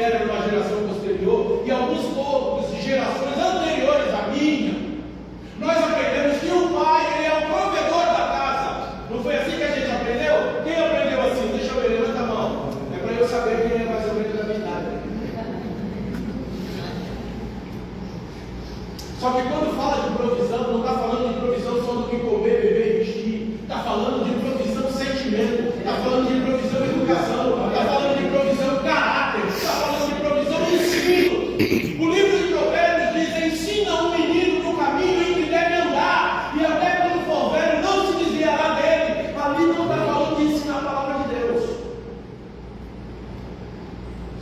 vieram numa geração posterior e alguns poucos de gerações anteriores à minha, nós aprendemos que o pai, ele é o provedor da casa. Não foi assim que a gente aprendeu? Quem aprendeu assim? Deixa eu ver, levanta a mão. É para eu saber quem é mais ou menos da minha idade. Só que quando fala de provisão, não está falando de provisão só do que comer, beber e vestir. Está falando de provisão sentimento. Está falando de provisão educação. Está falando de provisão caráter. Está falando de provisão ensino. O livro de Provérbios diz: ensina um menino no caminho em que deve andar, e até quando for velho não se desviará dele. Ali não está falando de ensinar a palavra de Deus.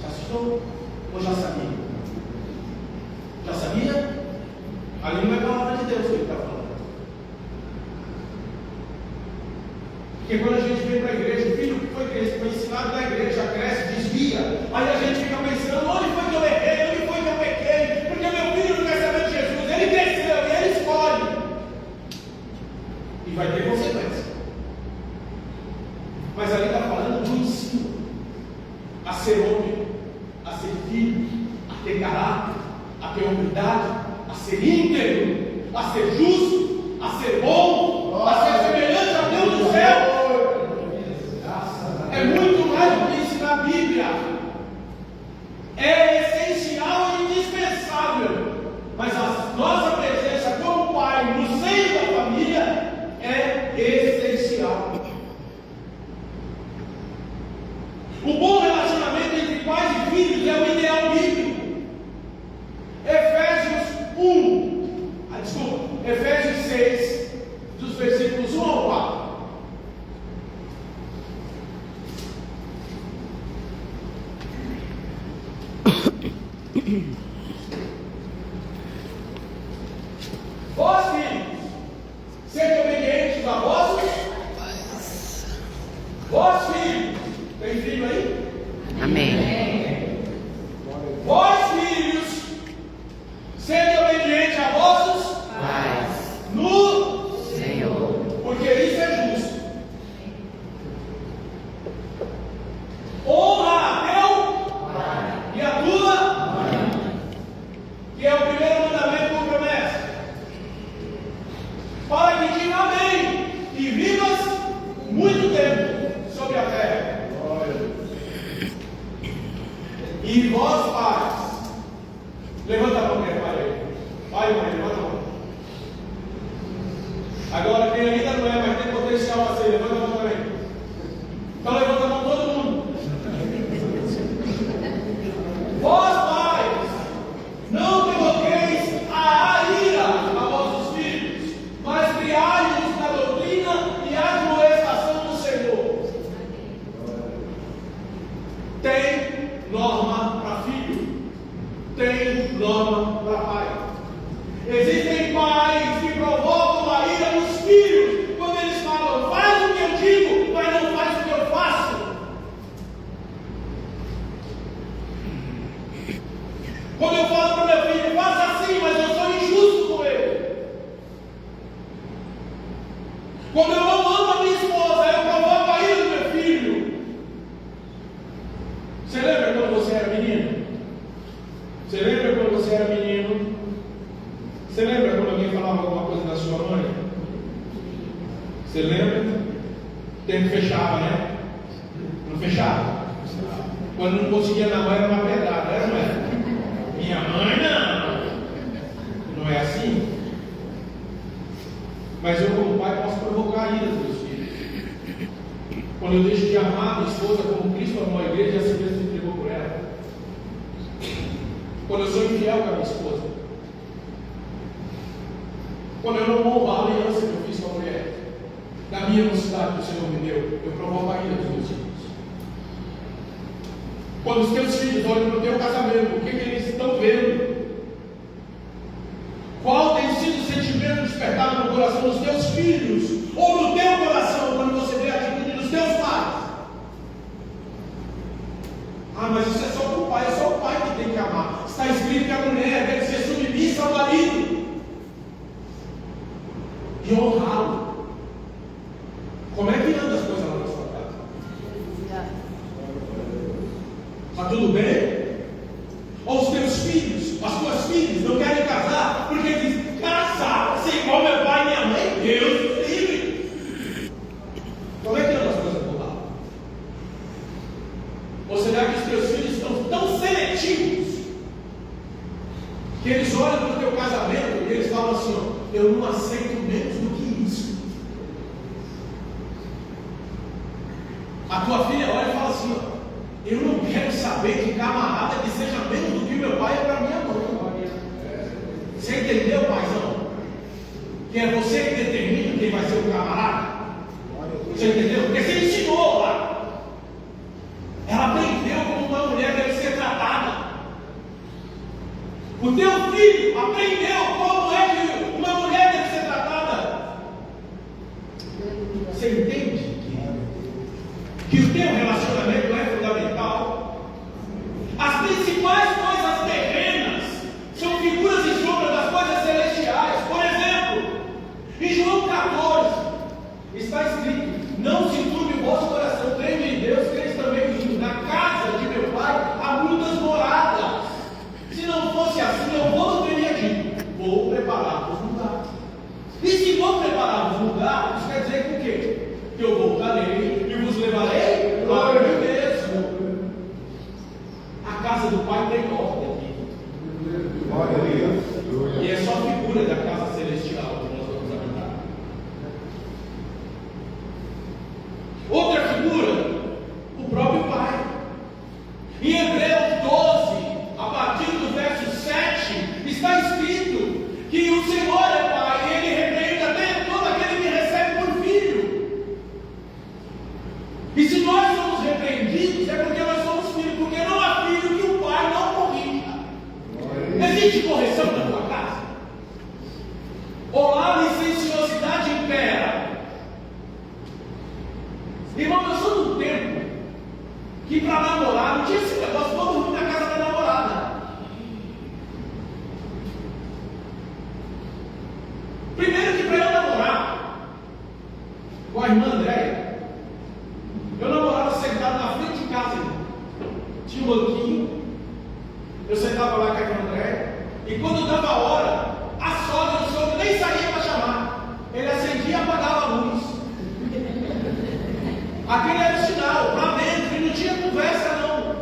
Já assustou? Ou já sabia? Já sabia? Ali não é a palavra de Deus que ele está falando. Porque quando a gente vem para a igreja, o filho que foi ensinado na igreja cresce, desvia. Aí a gente fica pensando: onde foi que eu errei? Onde foi que eu pequei? Porque meu filho não quer saber de Jesus. Ele cresceu e ele escolhe. E vai ter consequência. Mas ali está falando do ensino a ser homem, a ser filho, a ter caráter, a ter humildade, a ser íntegro, a ser justo, a ser bom, a ser semelhante a Deus do céu. É muito mais do que ensinar a Bíblia. É essencial e indispensável. Mas a nossa presença como pai no seio da família é essencial. O bom relacionamento entre pais e filhos é o ideal bíblico. Efésios 6, dos versículos 1 ao 4. Vós, filhos, sede obedientes a vossos. Vós, filhos, tem filho aí? Amém. Vós, filhos, sede obedientes a vossos Paz no Senhor, porque isso é justo. Honra a teu pai e a tua mãe, que é o primeiro mandamento com promessa, para que diga amém e vivas muito tempo sobre a terra. E vós, pais, levanta a mão, pai aí. Pai e mãe, levanta a mão. Agora, quem ainda não é, mas tem potencial para ser, levanta a mão também. Então, levanta a mão todo mundo. Vós, pais, não provoqueis a ira a vossos filhos, mas criai-os na doutrina e admoestação do Senhor. Tem norma para filho, tem norma para pai. Existem pais que provocam a ira nos filhos quando eles falam: faz o que eu digo, mas não faz o que eu faço. Quando eu falo para o meu filho: faça assim, mas eu sou injusto com ele. Quando eu não amo a minha esposa, eu provoco a ira do meu filho. Você lembra quando você era menino? Você lembra quando você era menino? Você lembra quando alguém falava alguma coisa da sua mãe? Você lembra? O tempo fechava, né? Não fechava? Quando não conseguia na mãe era uma pedrada, era, não era? Minha mãe não. Não é assim? Mas eu, como pai, posso provocar a ira dos meus filhos. Quando eu deixo de amar a minha esposa como Cristo amou a igreja e assim mesmo se entregou por ela. Quando eu sou infiel com a minha esposa. Quando eu não honro a aliança que eu fiz com a mulher, da minha mocidade que o Senhor me deu, eu provoco a ira dos meus filhos. Quando os teus filhos olham para o teu casamento, o que eles estão vendo? Qual tem sido o sentimento despertado no coração dos teus filhos, ou no teu coração, quando você vê a atitude dos teus pais? Ah, mas isso é só para o pai, é só o pai que tem que amar. Está escrito que a mulher deve ser submissa ao marido e honrá-lo. Como é que anda as coisas lá na sua casa? Está tudo bem? antigos, que eles olham para o teu casamento e eles falam assim: ó, eu não aceito menos do que isso. A tua filha olha e fala assim: ó, eu não quero saber de camarada que seja menos do que meu pai é para minha mãe. Você entendeu, paizão? Que é você que determina quem vai ser o camarada. Você entendeu? Porque você ensinou lá. Ela aprendeu como uma mulher deve ser tratada. O teu filho aprendeu como é que uma mulher deve ser tratada. Você entende que o teu relacionamento é fundamental? As principais coisas terrenas são figuras e sombras das coisas celestiais. Por exemplo, em João 14 está escrito: não se turbe o vosso coração, crede em Deus, crede também em mim. Na casa de meu pai há muitas moradas. Se não fosse assim, eu não teria dito: vou preparar-vos lugar. E se vou preparar-vos lugar, isso quer dizer que o quê? Que eu voltarei e vos levarei para mim mesmo. A casa do pai tem ordem aqui. E é só figura da casa celestial que nós vamos habitar. Outra figura, o próprio pai. Em Hebreus 12, a partir do verso 7, está escrito que o Senhor é pai e ele repreende até todo aquele que recebe por filho. E se nós somos repreendidos, é porque nós somos filhos, porque não há filho que o pai não corrija. Existe correção na tua casa? Ou lá a licenciosidade impera? Irmão, eu sou de um tempo que para namorar não tinha esse negócio, vou dormir na casa da namorada. Primeiro que para eu namorar com a irmã Andréia, eu namorava sentado na frente de casa, irmão. Tinha um banquinho, eu sentava lá com a irmã Andréia, e quando dava a hora, a sogra e o sogro nem saía para chamar. Ele acendia e apagava a luz. Aquele era o sinal, para dentro, e não tinha conversa não.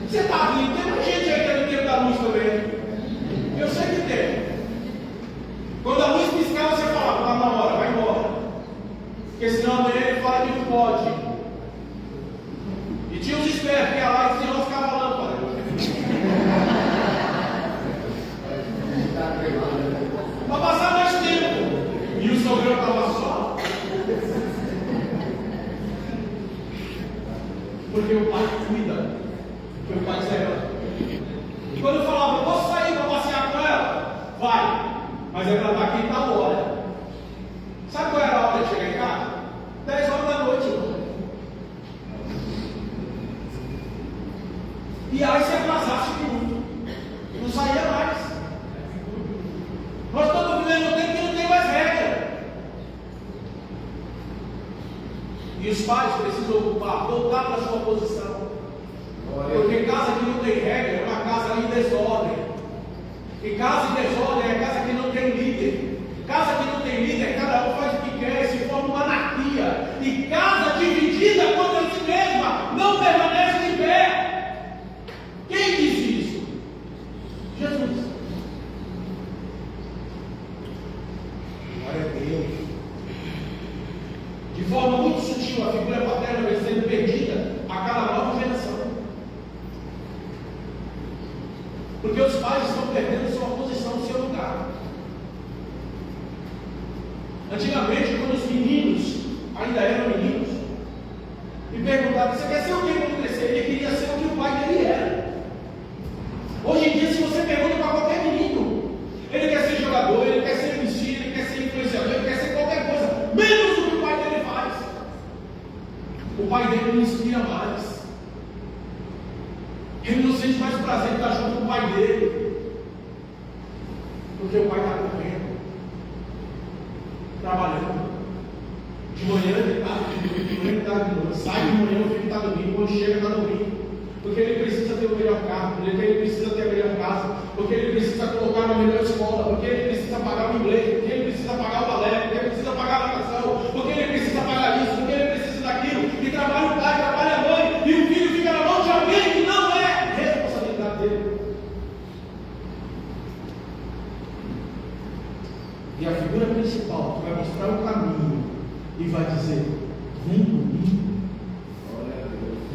Você está vindo, tem muita gente aí que é no tempo da luz também. Eu sei que tem. Quando a luz piscava, você falava: está na hora, vai embora. Porque senão amanhã ele fala que não pode. E tinha os espertos que ia lá e se enroscava a lâmpada. Para passar mais tempo. E o sogrão estava só. Porque o pai cuida. Porque o pai zela. E quando eu falava: posso sair para passear com ela? Vai. Mas é para estar aqui em tal hora. Sabe qual era a hora de chegar em casa? 10 horas da noite, irmão. E aí se atrasasse muito, não saía mais. Nós estamos vivendo um tempo que não tem mais regra. E os pais precisam voltar para a sua posição. Porque casa que não tem regra é uma casa em desordem. E casa em desordem é casa que não tem líder. Casa que não tem líder, cada um faz o que quer, se forma uma anarquia. E casa dividida contra si mesma não permanece de pé. Quem disse isso? Jesus. Glória a Deus. De forma muito sutil, a figura paterna vai sendo perdida a cada nova geração. Porque os pais estão perdendo sua posição, seu lugar. Antigamente, quando os meninos ainda eram meninos, me perguntavam: você quer ser o que quando crescer? Ele queria ser o que o pai dele era. Hoje em dia, se você pergunta para qualquer menino, ele quer ser jogador, ele quer ser MC, ele quer ser influenciador, ele quer ser qualquer coisa, menos o que o pai dele faz. O pai dele não inspira mais. Ele não sente mais prazer de estar junto com o pai dele, porque o pai está correndo, trabalhando. De manhã ele está dormindo, de manhã ele está dormindo, sai de manhã o filho está dormindo, quando chega está dormindo. Porque ele precisa ter o melhor carro, porque ele precisa ter a melhor casa, porque ele precisa colocar na melhor escola, porque ele precisa pagar o inglês, porque ele precisa pagar o balé, porque ele precisa pagar a natação, porque ele precisa pagar isso, porque ele precisa daquilo. E trabalha o pai, trabalha a mãe, e o filho fica na mão de alguém que não é mostrar um caminho e vai dizer: vem comigo.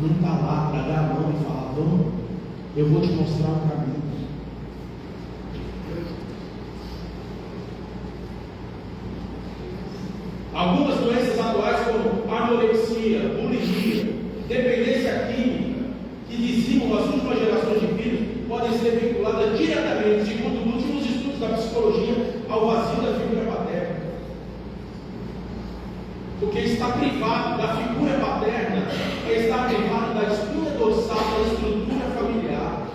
Não está lá para dar a mão e falar: vamos, eu vou te mostrar um caminho. Algumas doenças atuais, como anorexia, bulimia, dependência química, que dizimam as últimas gerações de filhos, podem ser vinculadas diretamente, segundo os últimos estudos da psicologia, ao vazio da figura paterna. Porque estar privado da figura paterna é estar privado da espinha dorsal da estrutura familiar.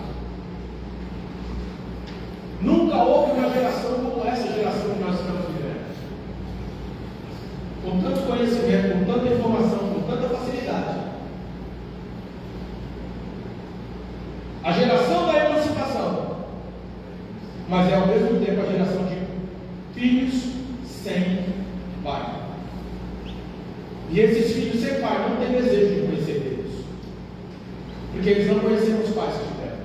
Nunca houve uma geração como essa geração que nós estamos vivendo. Com tanto conhecimento, com tanta informação, com tanta facilidade. A geração da emancipação, mas é ao mesmo tempo a geração de filhos sem pai. E esses filhos sem pai não têm desejo de conhecer Deus, porque eles não conheceram os pais que tiveram.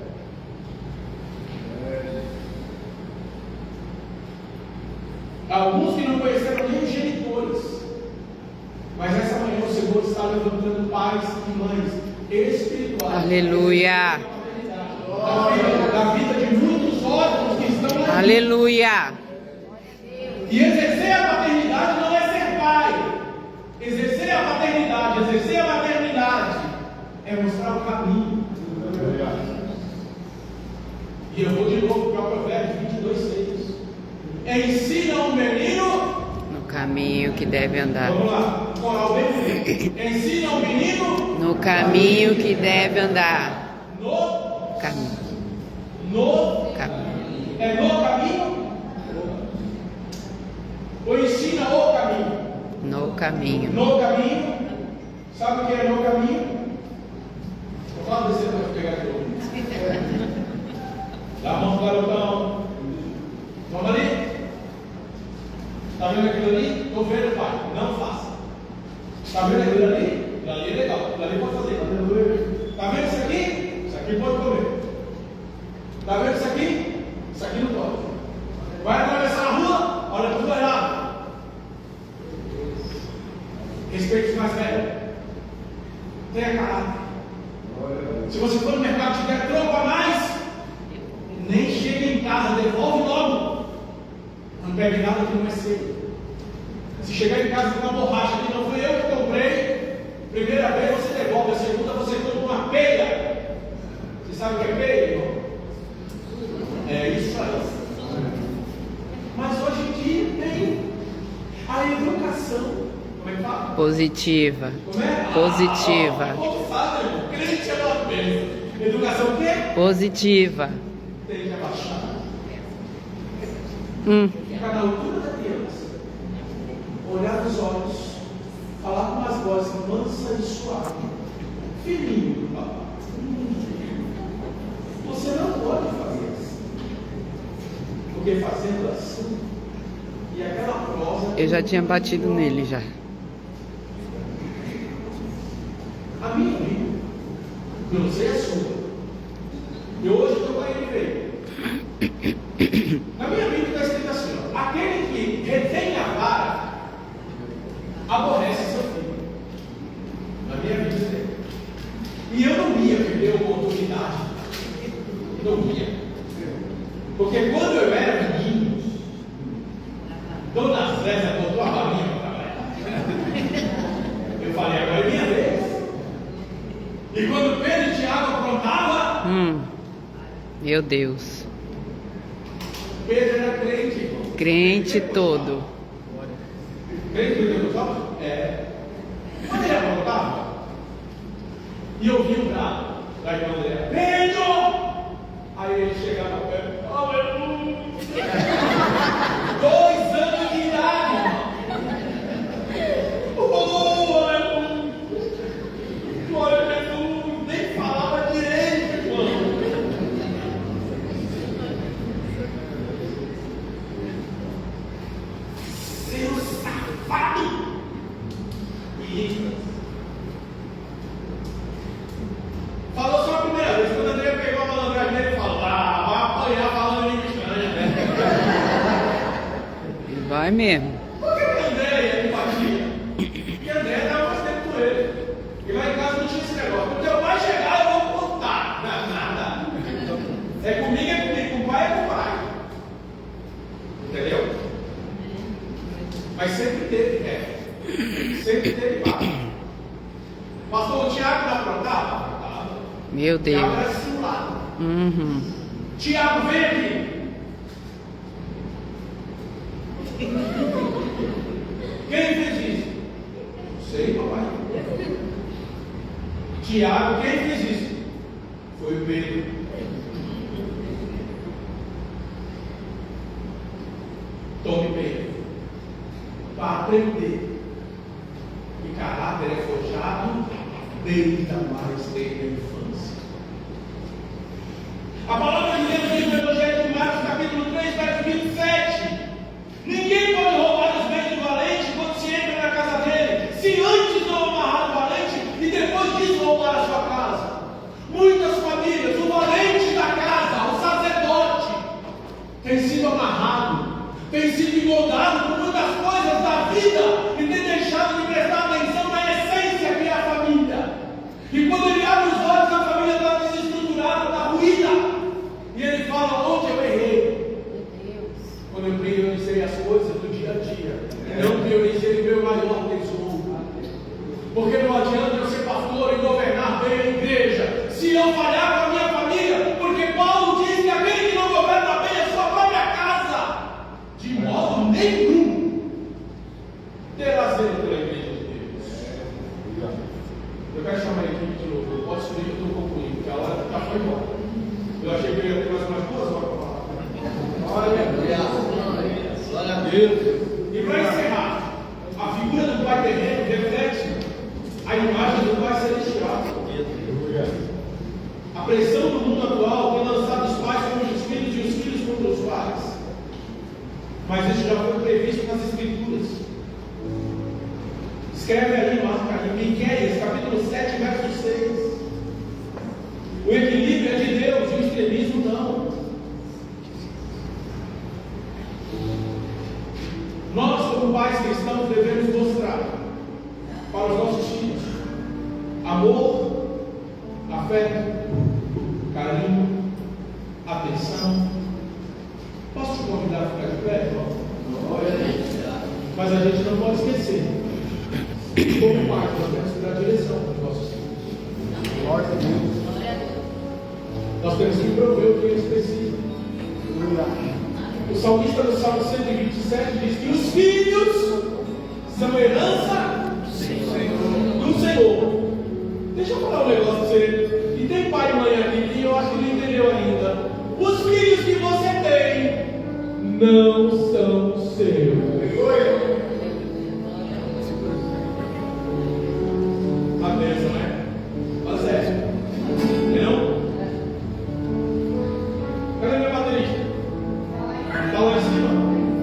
Alguns que não conheceram nem os genitores. Mas essa manhã o Senhor está levantando pais e mães espirituais. Aleluia. Da vida de muitos órgãos que estão aqui. Aleluia. E exercer a paternidade não é ser pai. Exercer a paternidade, exercer a maternidade é mostrar o caminho. E eu vou de novo para o Provérbios 22:6. Ensina um menino No caminho que deve andar. Vamos lá, coral bem bonito. Ensina um menino No caminho que deve andar. no Caminho. Caminho. É no caminho? Ou ensina o caminho? No caminho. No caminho. Sabe o que é no caminho? Vou falar desse para pegar aqui. Dá a mão pro garotão. Vamos ali? Está vendo aquilo ali? Estou vendo, pai. Não faça. Está vendo aquilo ali? Aquilo ali é legal. Aquilo ali pode fazer. Está vendo isso aqui? Isso aqui pode comer. Está vendo isso aqui? Isso aqui não pode. Vai atravessar a rua? Olha para o lado. Respeite os mais velhos. Tenha caráter. Se você for no mercado e tiver troco a mais, nem chega em casa, devolve logo. Não pegue nada que não é seu. Se chegar em casa com uma borracha que não fui eu que comprei, primeira vez você devolve, a segunda você compra uma peia. Você sabe o que é peia, irmão? É isso aí. Mas hoje em dia tem a educação. Como é que fala? Positiva. Como é? Positiva. Como fala, irmão? Crente é uma bênção. Educação o quê? Positiva. Tem que abaixar. Ficar na altura da criança, olhar nos olhos, falar com uma voz mansa e suave. Filhinho do papai, você não pode fazer assim, porque fazendo assim, e aquela prosa. Eu já tinha batido nele já. A minha amiga, eu não sei a sua, e hoje eu estou com ele veio. Na minha Bíblia está escrito assim: ó, aquele que retém a vara aborrece seu filho. Na minha Bíblia está escrito. E eu não ia perder a oportunidade. Não ia. Porque quando eu era menino, Dona Zézia botou a varinha para trabalhar. Eu falei: agora é minha vez. E quando Pedro e Tiago aprontavam, Meu Deus. Pedro era crente, irmão. Crente todo. Crente do Deus só? É. Quando ele aprontava, e eu vi o bravo da irmã dele: Pedro! Aí ele chegava perto: aleluia! 2 anos de idade, irmão. Oh, aleluia! Glória a Jesus! Nem falava direito, irmão. Seu safado! E falou só a primeira vez. Quando André pegou a malandragem dele e falou: vai apanhar falando língua estranha. Vai mesmo. Por que André Meu Tiago era Deus. simulado. Uhum. Tiago, vem aqui. Quem fez isso? Não sei, papai. Tiago, quem fez isso? Foi o Pedro. Tome Pedro. Para aprender que caráter é forjado desde a mais desde a infância. A palavra de Deus diz no Evangelho de Marcos, capítulo 3, verso 27. Ninguém pode roubar os bens do valente quando se entra na casa dele, se antes não amarrar o valente e depois disso roubar a sua casa. Muitas famílias, o valente da casa, o sacerdote, tem sido amarrado, tem sido engodado por muitas coisas da vida e tem deixado de prestar atenção na essência que é a família. E quando ele abre os olhos, a família está desestruturada, está ruída. E ele fala: onde eu errei? Quando eu priorizei as coisas do dia a dia, não priorizei o meu maior tesouro. Porque não adianta eu ser pastor e governar bem a igreja se eu falhar com a minha família, porque Paulo diz que aquele que não governa bem a sua própria casa, de modo nenhum terá zelo pela igreja de Deus. Eu quero chamar a equipe de novo. Pode subir que eu estou concluindo, porque a hora já foi embora. Eu achei que eu ia ter mais umas 2 horas para falar. Glória a Deus. E para encerrar, a figura do Pai terreno reflete a imagem do Pai celestial. A pressão do mundo atual tem lançado os pais contra os filhos e os filhos contra os pais. Mas isso já foi previsto nas Escrituras. Escreve ali, marca ali, Miqueias, capítulo 7, verso 6. O equilíbrio é de Deus e o extremismo não. Nós, como pais cristãos, devemos mostrar para os nossos filhos amor, afeto, carinho, atenção. Posso te convidar a ficar de pé, irmão? Mas a gente não pode esquecer, como pai, nós temos que dar direção para os nossos filhos. Glória a Deus. Nós temos que prover o que eles precisam. O salmista no Salmo 127 diz que os filhos são herança do Senhor. Deixa eu falar um negócio para você. E tem pai e mãe aqui que eu acho que não entendeu ainda. Os filhos que você tem não são seus. A bênção, né? Mas é. Não? Cadê meu baterista? Está lá em cima?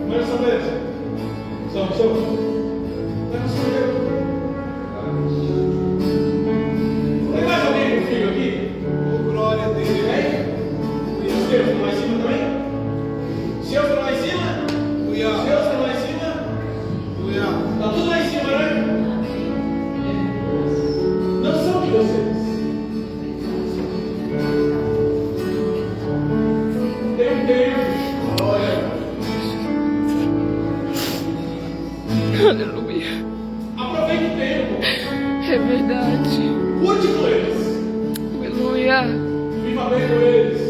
Como é que são eles? São. Tem mais alguém com filho aqui? Glória a Deus. Tem? E os teus estão lá em cima também? Os seus estão lá em cima? Os seus estão lá em cima? Está tudo lá em cima, né? Não são de vocês. Tem um tempo. Olha. Aleluia. Aproveite o tempo. É verdade. Cuide com eles. Aleluia. Viva bem com eles.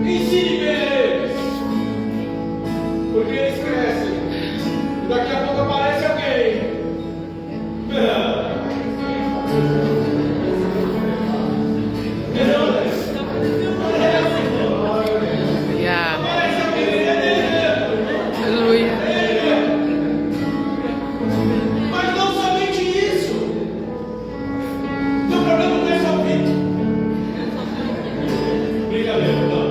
Ensine bem a eles. Porque eles crescem. E daqui a pouco aparece alguém. Aleluia. Mas não somente isso. O problema não é só o filho. Brincadeira, não.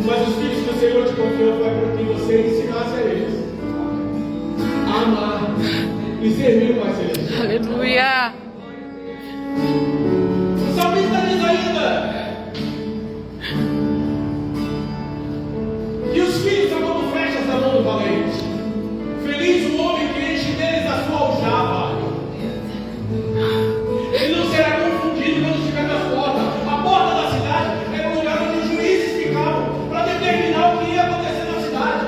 Mas os filhos que o Senhor te confiou foi para que você ensinasse a eles a amar e servir o Pai Celestial. Aleluia. O salmista diz ainda que os filhos são como flechas da mão do valente. Feliz o homem que enche deles a sua aljava. Ele não será confundido quando estiver nas portas. A porta da cidade era o lugar onde os juízes ficavam para determinar o que ia acontecer na cidade.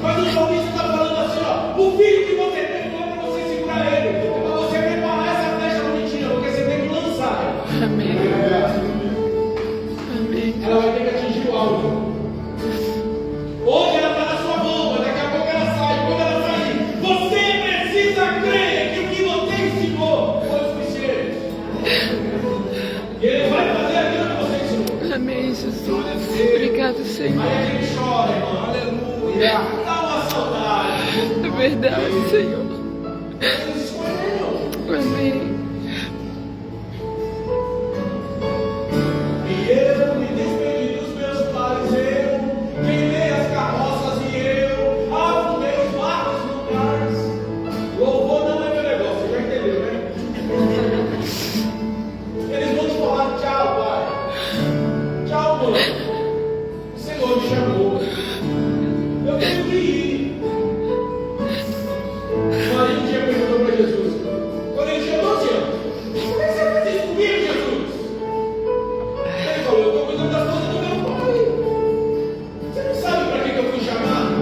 Mas o salmista está falando assim: ó, o filho que você tem não é para você segurar ele, é para você preparar. Amém. Amém. Ela vai ter que atingir o alvo. Hoje ela está na sua mão, mas daqui a pouco ela sai. Quando ela sair, você precisa crer que o que você ensinou foi o suficiente. E Ele vai fazer aquilo que você ensinou. Amém, Jesus. Obrigado, Senhor. Aí a gente chora, irmão. Aleluia. Dá uma saudade. É verdade, Senhor. Deus escolheu. Amém. E eu me despedi dos meus pais, eu queimei as carroças e eu arrumei os barcos no cais. Louvor não é meu negócio, você já entendeu, né? Eles vão te falar tchau, pai. Tchau, mãe. O Senhor me chamou. Eu tenho que ir. Maria um dia perguntou para Jesus, quando ele tinha 12 anos, como é que você faz isso comigo, Jesus? Ele falou, eu estou cuidando das coisas do meu pai. Você não sabe para que eu fui chamado?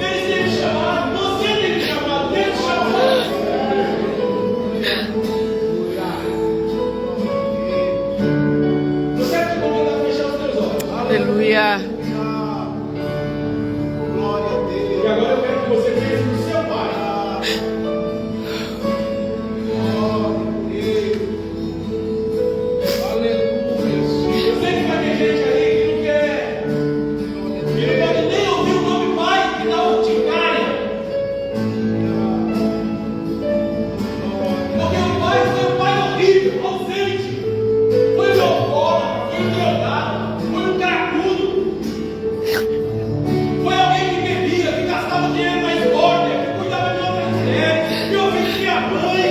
Eles têm me chamado, você tem me chamado, Deus te chamou. Eu quero te convidar a fechar os teus olhos. Aleluia. E agora eu quero que você pense no seu pai. Eu sei que vai ter gente aí que não quer, que não pode nem ouvir o nome pai, que dá urticária. Porque o pai foi um pai horrível, ausente. Foi um alcoólatra, foi um drogado, foi um cracudo. Foi alguém que bebia, que gastava dinheiro na escória, que cuidava de outra mulher, que ofendia a mãe,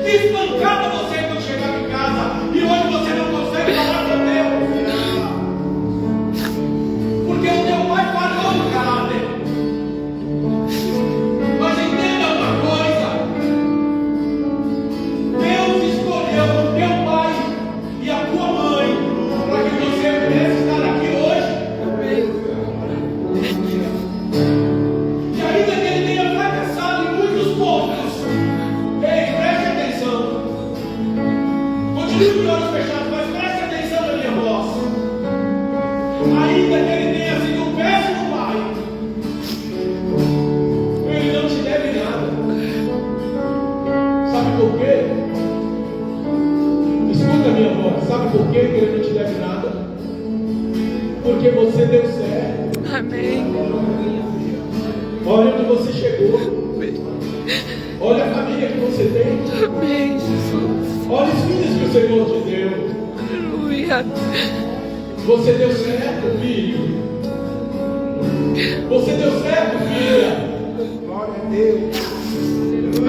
que espancava você quando chegava em casa e hoje você não consegue falar com Deus. Porque o teu pai falhou no caráter. Mas entenda uma coisa: Deus escolheu o teu pai e a tua mãe para que você pudesse estar aqui hoje. E ainda que ele tenha fracassado em muitos pontos, ei, preste atenção. Continue de olhos fechados, mas preste atenção na minha voz. Ainda que ele tenha sido um péssimo pai, ele não te deve nada. Sabe por quê? Escuta a minha voz. Sabe por quê que ele não te deve nada? Porque você deu certo. Amém. Olha onde você chegou. Olha a família que você tem. Amém, Jesus. Olha os filhos que o Senhor te deu. Aleluia. Você deu certo, filho. Você deu certo, filha. Glória a Deus.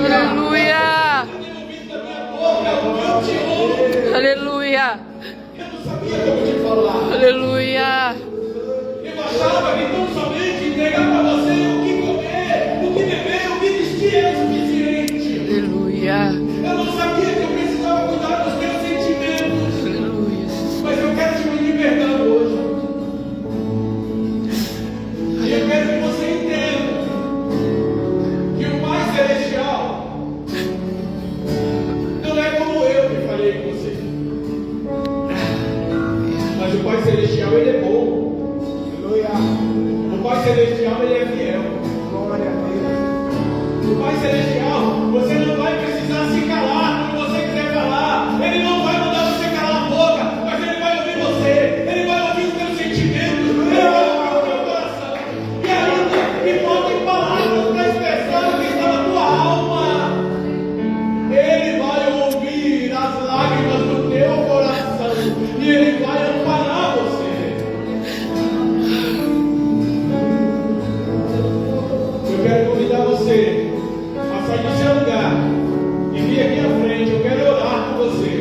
Aleluia. Eu tenho ouvido da minha boca, eu te amo. Aleluia. Eu não sabia como te falar. Aleluia. Eu achava que tão somente entregar para você o que comer, o que beber, o que vestir era suficiente. Aleluia. Eu não sabia que eu precisava cuidar dos meus sentimentos. Aleluia. Mas eu quero te pedir perdão hoje. E eu quero que você entenda que o Pai Celestial não é como eu que falei com você. Mas o Pai Celestial, ele é bom. Aleluia. O Pai Celestial, ele é fiel. Glória a Deus. O Pai Celestial, você não vai precisar se calar quando você quiser falar. Ele não vai mandar você calar a boca, mas ele vai ouvir você. Ele vai ouvir os teus sentimentos. Ele vai ouvir o teu coração. E ainda que faltem palavras para expressar o que está na tua alma, ele vai ouvir as lágrimas do teu coração. E ele vai amparar você. Eu quero convidar você a sair do seu lugar e vir aqui à frente. Eu quero orar por você.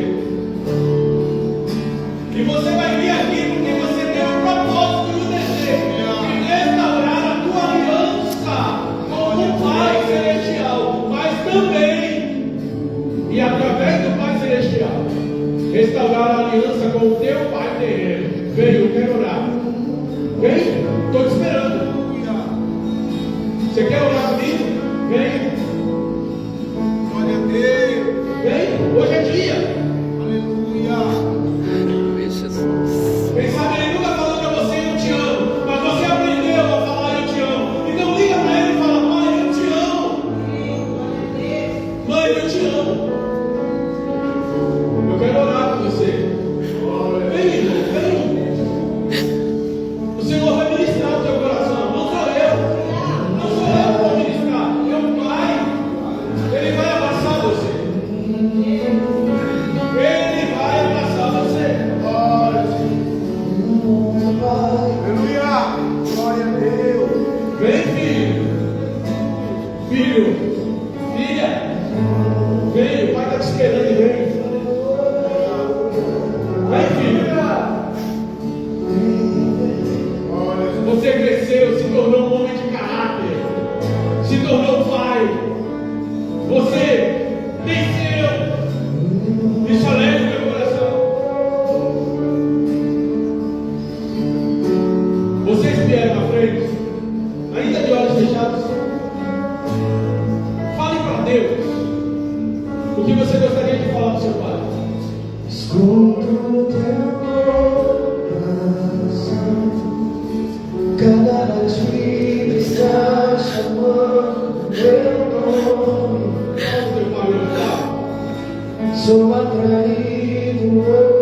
E você vai vir aqui porque você tem o propósito e o desejo de restaurar a tua aliança com o Pai Celestial, mas também, e através do Pai Celestial, restaurar a aliança com o teu Pai terreno. Vem, eu quero orar. Vem, estou te esperando. Você quer orar comigo? Vem. Glória a Deus. que você gostaria de falar para o seu pai? Escuto o teu coração, cada batida está chamando meu nome. Qual o teu maior? Sou atraído.